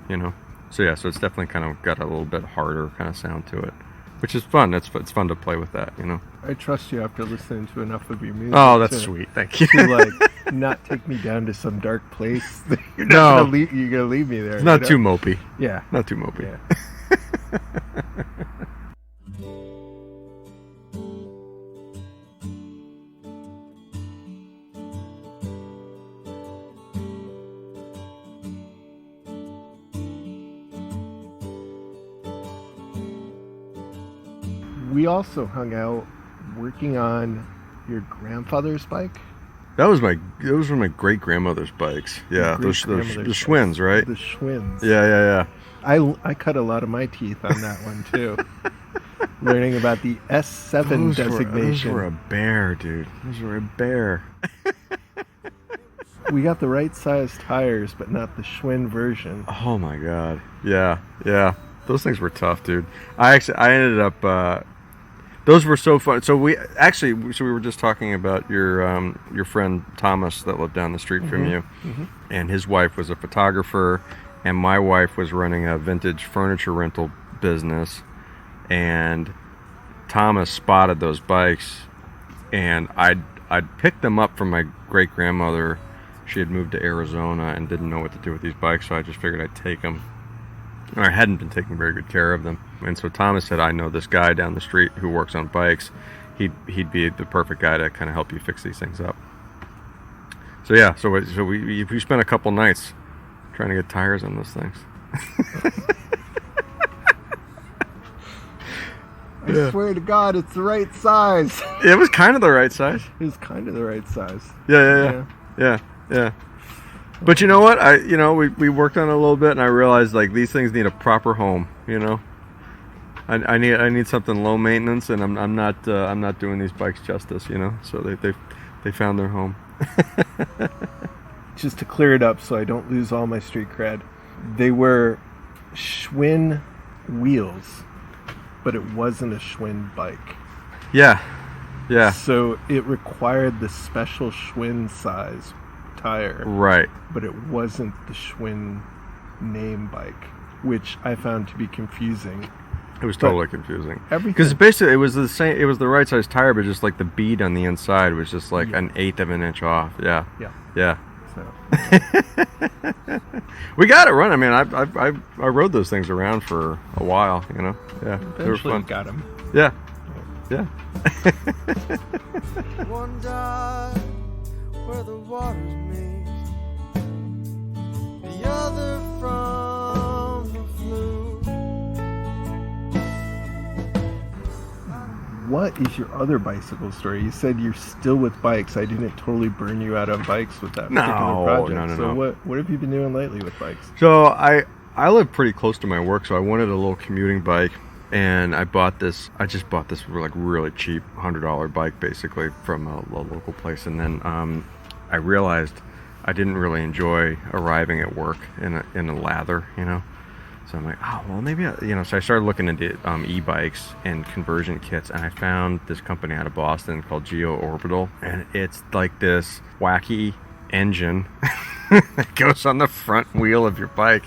So yeah, so it's definitely kind of got a little bit harder kind of sound to it, which is fun. It's fun to play with that, I trust you after listening to enough of your music. Oh, that's sweet. Thank you. To not take me down to some dark place. You're gonna leave me there. It's not too mopey. Yeah. Not too mopey. Yeah. We also hung out working on your grandfather's bike. That was one of my great grandmother's bikes. Yeah, the Schwinns, right? The Schwinns. Yeah. I cut a lot of my teeth on that one too. Learning about the S7 designation. Those were a bear, dude. Those were a bear. We got the right size tires, but not the Schwinn version. Oh my god. Yeah. Those things were tough, dude. I ended up. Those were so fun. So we were just talking about your friend Thomas that lived down the street from you, and his wife was a photographer, and my wife was running a vintage furniture rental business, and Thomas spotted those bikes, and I'd picked them up from my great grandmother. She had moved to Arizona and didn't know what to do with these bikes, so I just figured I'd take them. I hadn't been taking very good care of them, and so Thomas said, I know this guy down the street who works on bikes. He'd be the perfect guy to kind of help you fix these things up. So yeah, so we spent a couple nights trying to get tires on those things. I swear to God, it's the right size. It was kind of the right size. It was kind of the right size. Yeah. But you know what? We worked on it a little bit, and I realized like these things need a proper home. You know, I need something low maintenance, and I'm not doing these bikes justice. You know, so they found their home. Just to clear it up, so I don't lose all my street cred, they were Schwinn wheels, but it wasn't a Schwinn bike. Yeah. So it required the special Schwinn size tire, right? But it wasn't the Schwinn name bike, which I found to be confusing. It was totally confusing. Because basically it was the same. It was the right size tire, but just like the bead on the inside was just like an eighth of an inch off. Yeah. So. We got it running. I mean, I rode those things around for a while. You know. Yeah. Eventually they were fun. Got them. Yeah. One died where the waters meet, the other from the flu. What is your other bicycle story? You said you're still with bikes. I didn't totally burn you out on bikes with that particular project. No. So what have you been doing lately with bikes? So I live pretty close to my work, so I wanted a little commuting bike. And I just bought this like really cheap $100 bike basically from a local place. And then I realized I didn't really enjoy arriving at work in a lather, you know. So I'm like, oh well, maybe so I started looking into e-bikes and conversion kits, and I found this company out of Boston called Geo Orbital, and it's like this wacky engine that goes on the front wheel of your bike,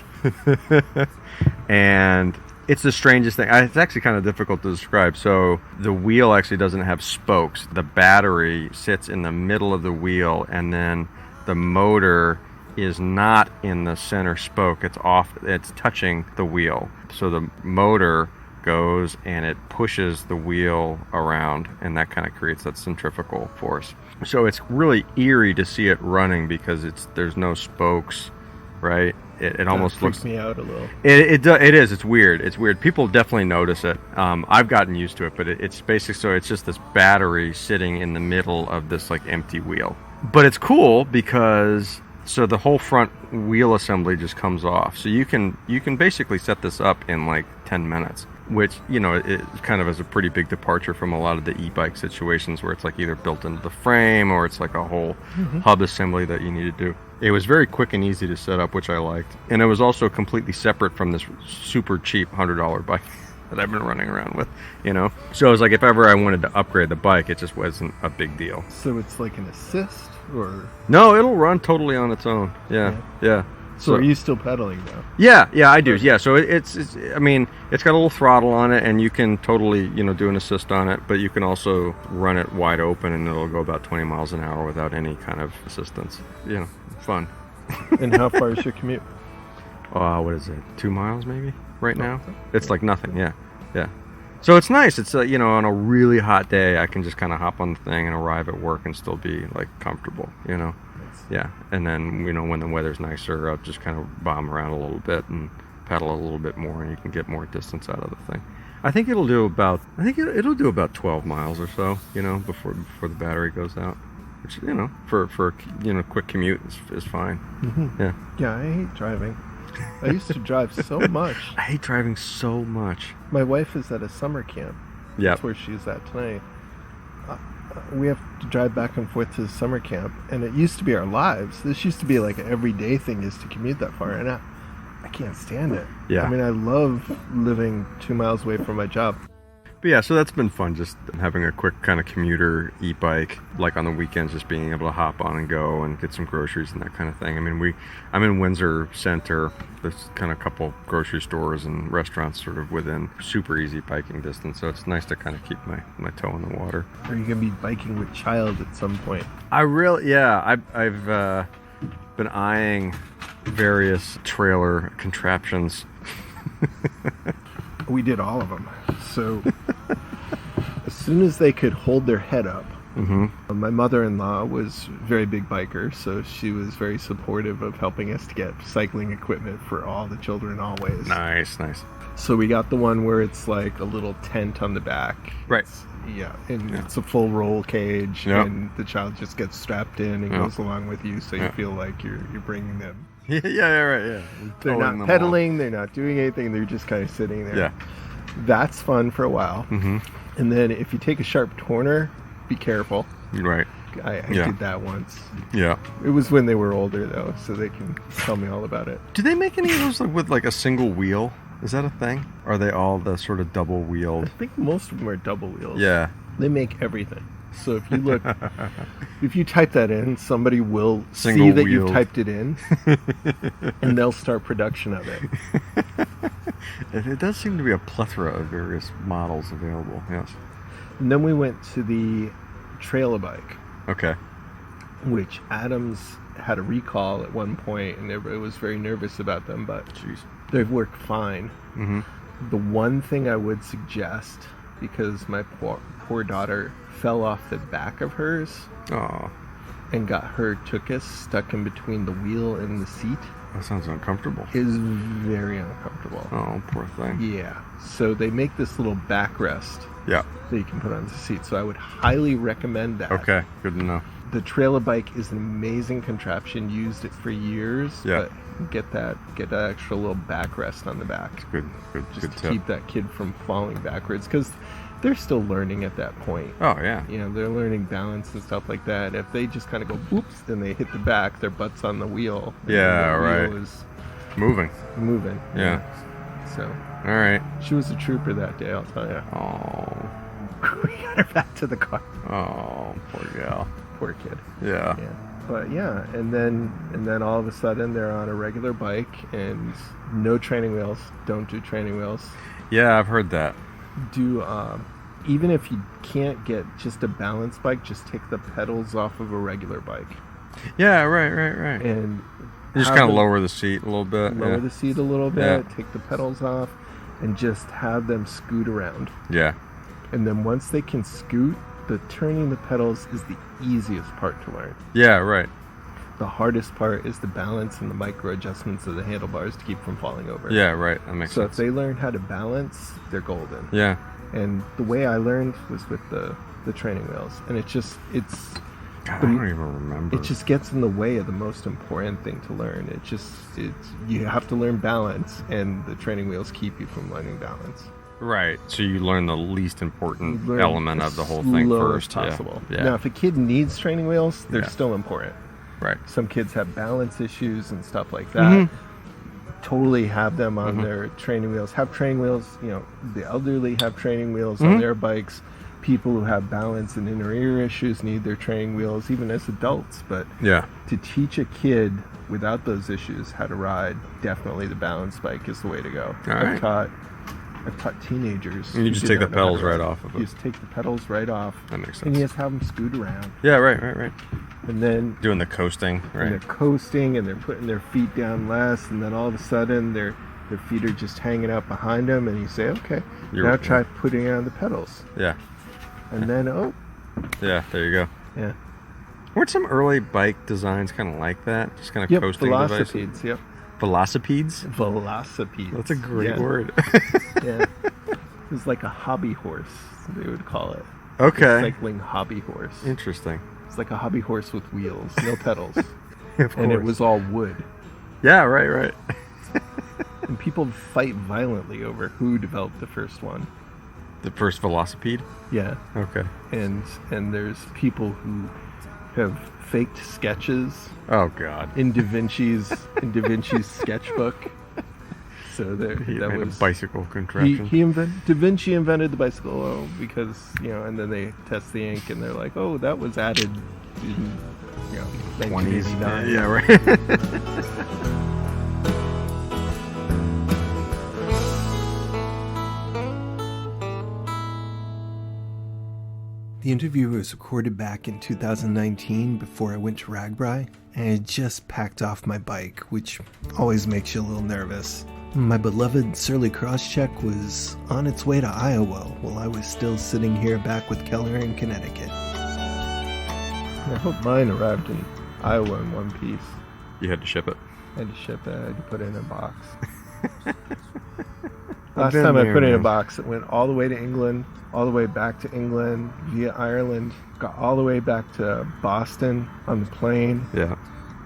and it's the strangest thing. It's actually kind of difficult to describe. So the wheel actually doesn't have spokes. The battery sits in the middle of the wheel, and then the motor is not in the center spoke. It's touching the wheel. So the motor goes and it pushes the wheel around, and that kind of creates that centrifugal force. So it's really eerie to see it running because there's no spokes, right? It almost looks me out a little. It is. It's weird. It's weird. People definitely notice it. I've gotten used to it, but it's basically, so it's just this battery sitting in the middle of this like empty wheel. But it's cool because so the whole front wheel assembly just comes off. So you can basically set this up in like 10 minutes, which, you know, it kind of is a pretty big departure from a lot of the e-bike situations where it's like either built into the frame or it's like a whole hub assembly that you need to do. It was very quick and easy to set up, which I liked. And it was also completely separate from this super cheap $100 bike that I've been running around with, you know? So it was like if ever I wanted to upgrade the bike, it just wasn't a big deal. So it's like an assist or? No, it'll run totally on its own. Yeah. So are you still pedaling though? Yeah, I do. Yeah, so it's I mean, it's got a little throttle on it, and you can totally, you know, do an assist on it, but you can also run it wide open, and it'll go about 20 miles an hour without any kind of assistance. You know, fun. And how far is your commute? What is it? 2 miles maybe right now? It's like nothing. Yeah. So it's nice. It's you know, on a really hot day, I can just kind of hop on the thing and arrive at work and still be like comfortable. You know. Yeah, and then, you know, when the weather's nicer, I'll just kind of bomb around a little bit and pedal a little bit more, and you can get more distance out of the thing. I think it'll do about 12 miles or so, you know, before the battery goes out, which, you know, for you know, quick commute is fine. Yeah, I hate driving. I used to drive so much. I hate driving so much. My wife is at a summer camp. Yeah, That's where she's at tonight. we have to drive back and forth to the summer camp, and it used to be our lives. This used to be like an everyday thing, is to commute that far, and I can't stand it. Yeah. I mean, I love living 2 miles away from my job. But yeah, so that's been fun, just having a quick kind of commuter e-bike, like on the weekends, just being able to hop on and go and get some groceries and that kind of thing. I mean, I'm in Windsor Center. There's kind of a couple grocery stores and restaurants sort of within super easy biking distance, so it's nice to kind of keep my toe in the water. Are you going to be biking with child at some point? I've been eyeing various trailer contraptions. We did all of them. So as soon as they could hold their head up, my mother-in-law was a very big biker, so she was very supportive of helping us to get cycling equipment for all the children always. Nice. So we got the one where it's like a little tent on the back. Right. It's a full roll cage, Yep. and the child just gets strapped in and goes along with you, so you feel like you're bringing them. Yeah. They're not pedaling, they're not doing anything, they're just kind of sitting there. Yeah. That's fun for a while. And then if you take a sharp corner, be careful. Right. I did that once. Yeah. It was when they were older, though, so they can tell me all about it. Do they make any of those with like a single wheel? Is that a thing? Or are they all the sort of double I wheeled? think most of them are double wheels. Yeah. They make everything. So if you look, if you type that in, somebody will Single see that wheeled. you've typed it in, and they'll start production of it. It does seem to be a plethora of various models available, yes. And then we went to the trail-a-bike, Okay. which Adams had a recall at one point, and everybody was very nervous about them, but Jeez. they've worked fine. The one thing I would suggest, because my poor daughter fell off the back of hers Oh, and got her tuchus stuck in between the wheel and the seat, that sounds uncomfortable. is very uncomfortable. Oh, poor thing. Yeah. So they make this little backrest Yeah. that you can put on the seat. So I would highly recommend that. Okay, good to know. The trail-a-bike is an amazing contraption. Used it for years. Yeah. But get that extra little backrest on the back. Good Just to tip. keep that kid from falling backwards, because they're still learning at that point. Oh, yeah. You know, they're learning balance and stuff like that. If they just kind of go whoops, then they hit the back, their butt's on the wheel. and Yeah, the right. wheel is Moving. moving. Yeah. So All right. she was a trooper that day, I'll tell you. Oh, We got her back to the car. poor gal. Poor kid. Yeah. Yeah. But yeah, and then all of a sudden they're on a regular bike and no training wheels. Don't do training wheels. Yeah, I've heard that. Do even if you can't get just a balance bike, just take the pedals off of a regular bike Yeah, right. and You just have kind of them lower the seat a little bit. lower yeah. the seat a little bit, Yeah. take the pedals off, and just have them scoot around. Yeah. And then once they can scoot, the turning the pedals is the easiest part to learn. Yeah, right. The hardest part is the balance and the micro adjustments of the handlebars to keep from falling over. Yeah, right. That makes So sense. if they learn how to balance, they're golden. Yeah. And the way I learned was with the training wheels, and it's God, I don't even remember. it just gets in the way of the most important thing to learn. You have to learn balance, and the training wheels keep you from learning balance. Right. So you learn the least important Learn element as of the whole thing slow first. as possible. Yeah. Now, if a kid needs training wheels, they're Yeah. still important. Right. Some kids have balance issues and stuff like that. Mm-hmm. Totally have them on their training wheels. Have training wheels, the elderly have training wheels Mm-hmm. on their bikes. People who have balance and inner ear issues need their training wheels, even as adults. But Yeah. to teach a kid without those issues how to ride, definitely the balance bike is the way to go. All right. I've taught teenagers. And you who just did take the not know how to pedals right ride. off of You it. just take the pedals right off. That makes And you sense. just have them scoot around. Yeah, right. And then Doing the coasting, and they're right? coasting and they're putting their feet down less, and then all of a sudden their feet are just hanging out behind them, and you say, okay, now try putting on the pedals. Yeah. And then, Yeah, there you go. yeah. Weren't some early bike designs kind of like that? Just kind of Yep, coasting devices? velocipedes, yep. Velocipedes? Velocipedes. That's a great yeah. word. Yeah. It was like a hobby horse, they would call it. Okay. Cycling hobby horse. Interesting. It's like a hobby horse with wheels, no pedals. Of And it course. was all wood. Yeah, right. And people fight violently over who developed the first one. The first velocipede? Yeah. Okay. And there's people who have faked sketches Oh God. in Da Vinci's sketchbook. So He that made was a bicycle contraption. Da Vinci invented the bicycle because and then they test the ink and they're like, oh, that was added in 1989. Yeah, right. The interview was recorded back in 2019 before I went to Ragbri, and I had just packed off my bike, which always makes you a little nervous. My beloved Surly Crosscheck was on its way to Iowa while I was still sitting here back with Keller in Connecticut. I hope mine arrived in Iowa in one piece. You had to ship it. I had to ship it, I had to put it in a box. Last time I put it in a box, it went all the way to England, all the way back to England, via Ireland, got all the way back to Boston on the plane. Yeah.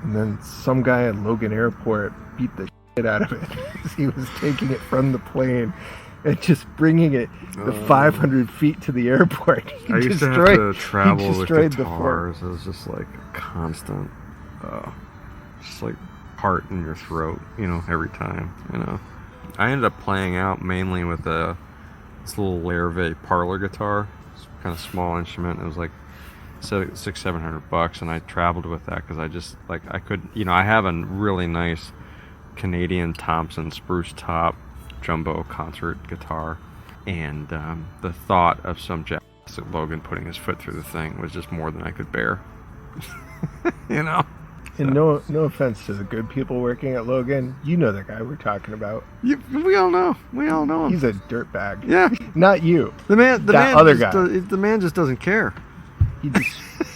And then some guy at Logan Airport beat the shit out of it because he was taking it from the plane and just bringing it the 500 feet to the airport. I used to have to travel with guitars. It was just like a constant, just like heart in your throat, every time, I ended up playing out mainly with this little Larrivee parlor guitar. It's kind of small instrument. It was like $600-700, and I traveled with that because I just I could, I have a really nice Canadian Thompson spruce top jumbo concert guitar, and the thought of some jackass at Logan putting his foot through the thing was just more than I could bear. And no offense to the good people working at Logan, you know the guy we're talking about. We all know him. He's a dirtbag. Yeah, not you. The man just doesn't care. He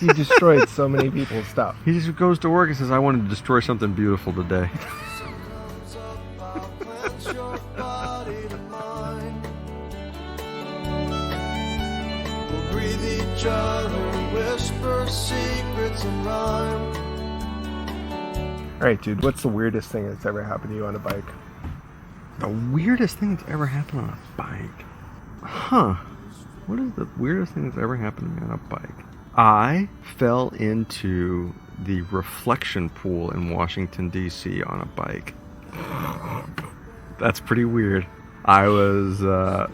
destroyed so many people's stuff. He just goes to work and says, "I wanted to destroy something beautiful today." Each other, whisper secrets and rhyme. All right, dude, what's the weirdest thing that's ever happened to you on a bike? The weirdest thing that's ever happened on a bike? Huh. What is the weirdest thing that's ever happened to me on a bike? I fell into the reflection pool in Washington, D.C. on a bike. That's pretty weird. I was a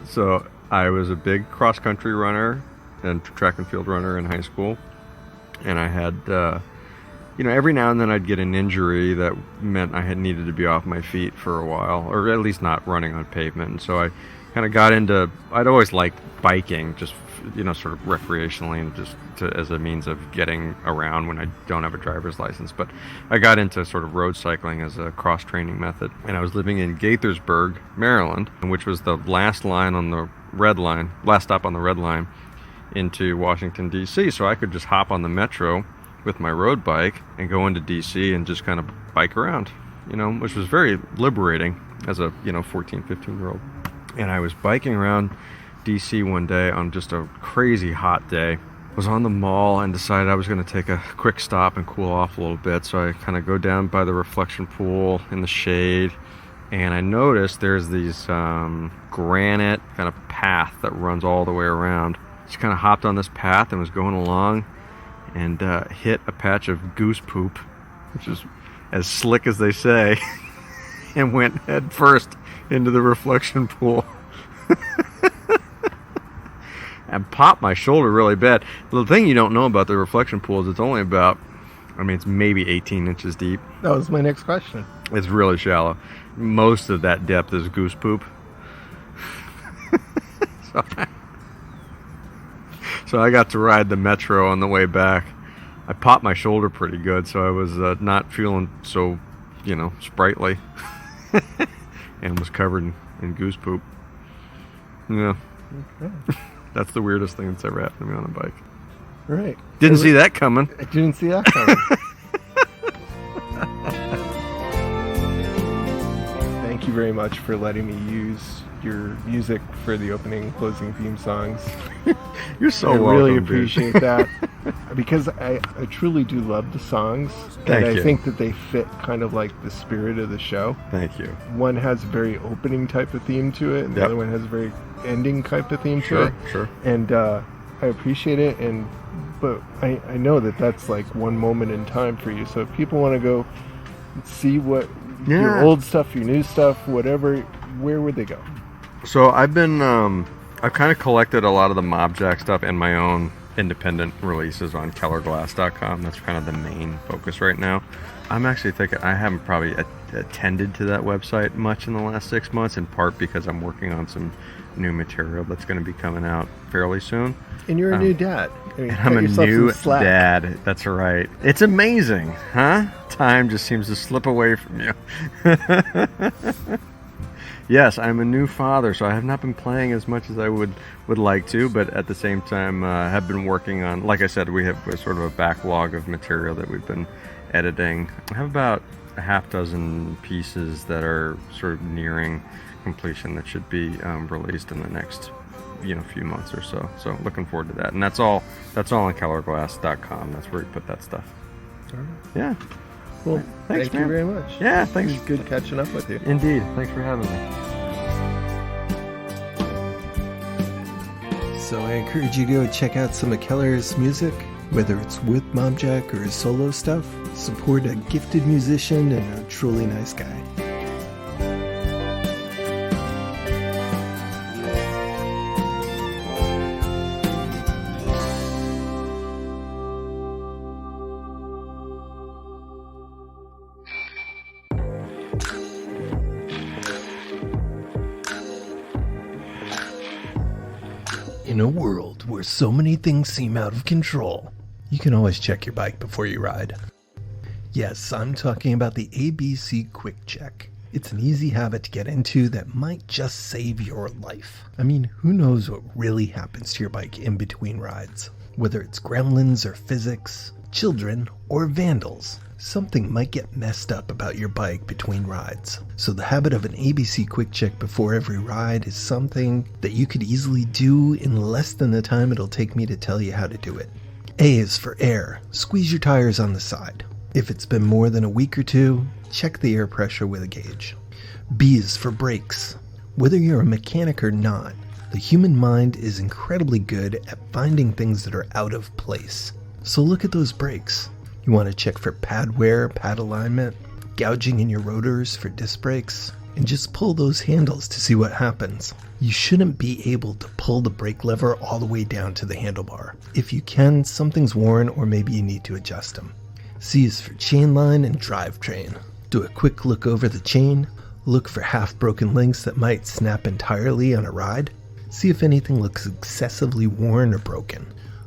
big cross-country runner and track and field runner in high school, and I had every now and then I'd get an injury that meant I had needed to be off my feet for a while, or at least not running on pavement. And so I kind of got into, I'd always liked biking, just sort of recreationally and just as a means of getting around when I don't have a driver's license. But I got into sort of road cycling as a cross training method, and I was living in Gaithersburg, Maryland, which was the last stop on the red line into Washington, D.C. So I could just hop on the metro with my road bike and go into D.C. and just kind of bike around, which was very liberating as a, 14, 15-year-old. And I was biking around D.C. one day on just a crazy hot day. Was on the mall and decided I was going to take a quick stop and cool off a little bit. So I kind of go down by the reflection pool in the shade, and I noticed there's these granite kind of path that runs all the way around. Just kind of hopped on this path and was going along, and hit a patch of goose poop, which is as slick as they say, and went head first into the reflection pool. And popped my shoulder really bad. The thing you don't know about the reflection pool is it's only about, it's maybe 18 inches deep. That was my next question. It's really shallow. Most of that depth is goose poop. So I got to ride the metro on the way back. I popped my shoulder pretty good, so I was not feeling so, sprightly. And was covered in goose poop. Yeah. Okay. That's the weirdest thing that's ever happened to me on a bike. Right. Didn't see that coming. I didn't see that coming. Thank you very much for letting me use your music for the opening and closing theme songs. You're so welcome. I really dude. appreciate that. I because I truly do love the songs. Thank and you. I think that they fit kind of like the spirit of the show. Thank you. One has a very opening type of theme to it, and the Yep. other one has a very ending type of theme to Sure, it. sure. And I appreciate it, but I know that that's like one moment in time for you. So if people want to go see what your Yeah. old stuff, your new stuff, whatever, where would they go? So I've been, I've kind of collected a lot of the Mobjack stuff in my own independent releases on kellerglass.com. That's kind of the main focus right now. I'm actually thinking I haven't probably attended to that website much in the last 6 months, in part because I'm working on some new material that's going to be coming out fairly soon. And you're a new dad. I mean, And cut I'm a yourself new some slack. dad. That's right. It's amazing, huh? Time just seems to slip away from you. Yes, I'm a new father, so I have not been playing as much as I would like to, but at the same time have been working on, like I said, we have sort of a backlog of material that we've been editing. I have about a half dozen pieces that are sort of nearing completion that should be released in the next few months or so. So looking forward to that. And that's all on kellerglass.com. That's where we put that stuff. All right. Yeah. Well, Thanks, thank you man. very much. Yeah, It thanks. was good catching up with you. Indeed. Thanks for having me. So I encourage you to go check out some of Keller's music, whether it's with Mobjack or his solo stuff. Support a gifted musician and a truly nice guy. In a world where so many things seem out of control, you can always check your bike before you ride. Yes, I'm talking about the ABC Quick Check. It's an easy habit to get into that might just save your life. I mean, who knows what really happens to your bike in between rides? Whether it's gremlins or physics, children or vandals, something might get messed up about your bike between rides. So the habit of an ABC Quick Check before every ride is something that you could easily do in less than the time it'll take me to tell you how to do it. A is for air. Squeeze your tires on the side. If it's been more than a week or two, check the air pressure with a gauge. B is for brakes. Whether you're a mechanic or not, the human mind is incredibly good at finding things that are out of place. So look at those brakes. You want to check for pad wear, pad alignment, gouging in your rotors for disc brakes, and just pull those handles to see what happens. You shouldn't be able to pull the brake lever all the way down to the handlebar. If you can, something's worn or maybe you need to adjust them. C is for chain line and drivetrain. Do a quick look over the chain, look for half-broken links that might snap entirely on a ride. See if anything looks excessively worn or broken.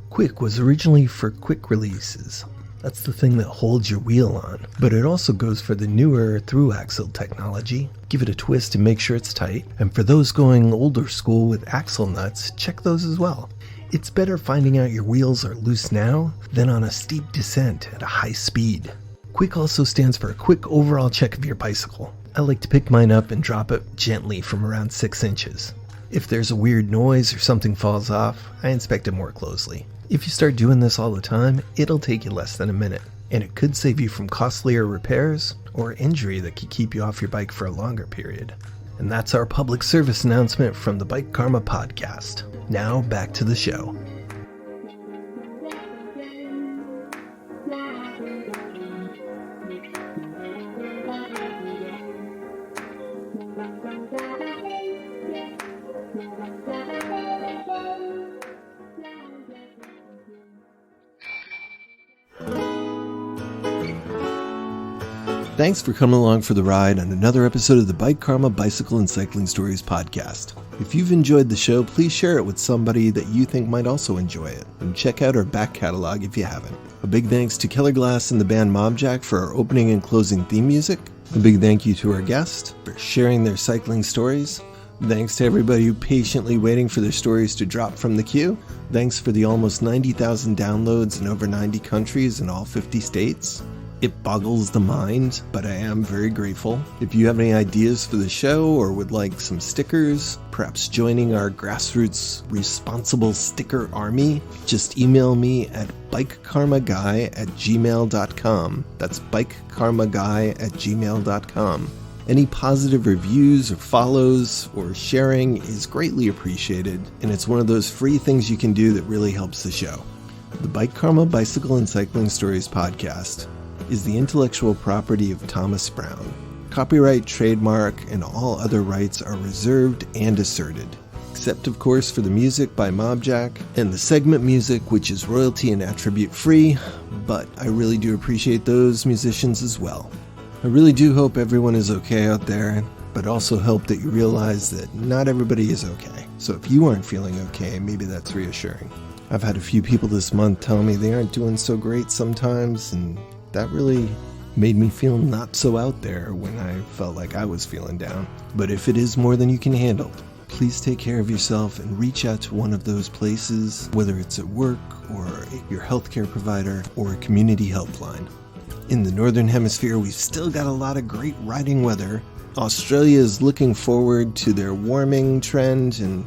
Quick was originally for quick releases. That's the thing that holds your wheel on, but it also goes for the newer through-axle technology. Give it a twist and make sure it's tight, and for those going older school with axle nuts, check those as well. It's better finding out your wheels are loose now than on a steep descent at a high speed. Quick also stands for a quick overall check of your bicycle. I like to pick mine up and drop it gently from around 6 inches. If there's a weird noise or something falls off, I inspect it more closely. If you start doing this all the time, it'll take you less than a minute, and it could save you from costlier repairs or injury that could keep you off your bike for a longer period. And that's our public service announcement from the Bike Karma podcast. Now back to the show. Thanks for coming along for the ride on another episode of the Bike Karma Bicycle and Cycling Stories podcast. If you've enjoyed the show, please share it with somebody that you think might also enjoy it. And check out our back catalog if you haven't. A big thanks to Keller Glass and the band Mobjack for our opening and closing theme music. A big thank you to our guests for sharing their cycling stories. Thanks to everybody who patiently waiting for their stories to drop from the queue. Thanks for the almost 90,000 downloads in over 90 countries in all 50 states. It boggles the mind, but I am very grateful. If you have any ideas for the show or would like some stickers, perhaps joining our grassroots responsible sticker army, just email me at bikekarmaguy@gmail.com. That's bikekarmaguy@gmail.com. Any positive reviews or follows or sharing is greatly appreciated, and it's one of those free things you can do that really helps the show. The Bike Karma Bicycle and Cycling Stories podcast is the intellectual property of Thomas Brown. Copyright, trademark, and all other rights are reserved and asserted, except of course for the music by Mobjack and the segment music, which is royalty and attribute free, but I really do appreciate those musicians as well. I really do hope everyone is okay out there, but also hope that you realize that not everybody is okay. So if you aren't feeling okay, maybe that's reassuring. I've had a few people this month tell me they aren't doing so great sometimes, and that really made me feel not so out there when I felt like I was feeling down. But if it is more than you can handle, please take care of yourself and reach out to one of those places, whether it's at work or your healthcare provider or a community helpline. In the Northern Hemisphere, we've still got a lot of great riding weather. Australia is looking forward to their warming trend, and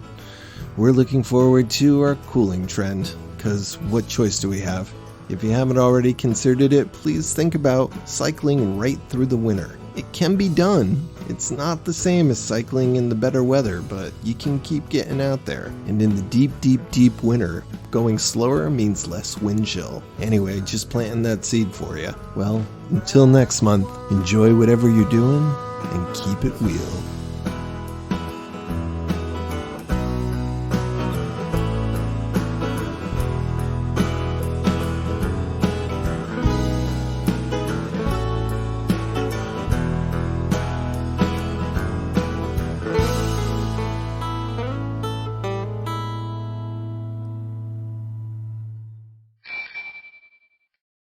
we're looking forward to our cooling trend, because what choice do we have? If you haven't already considered it, please think about cycling right through the winter. It can be done. It's not the same as cycling in the better weather, but you can keep getting out there. And in the deep, deep, deep winter, going slower means less wind chill. Anyway, just planting that seed for you. Well, until next month, enjoy whatever you're doing and keep it wheel.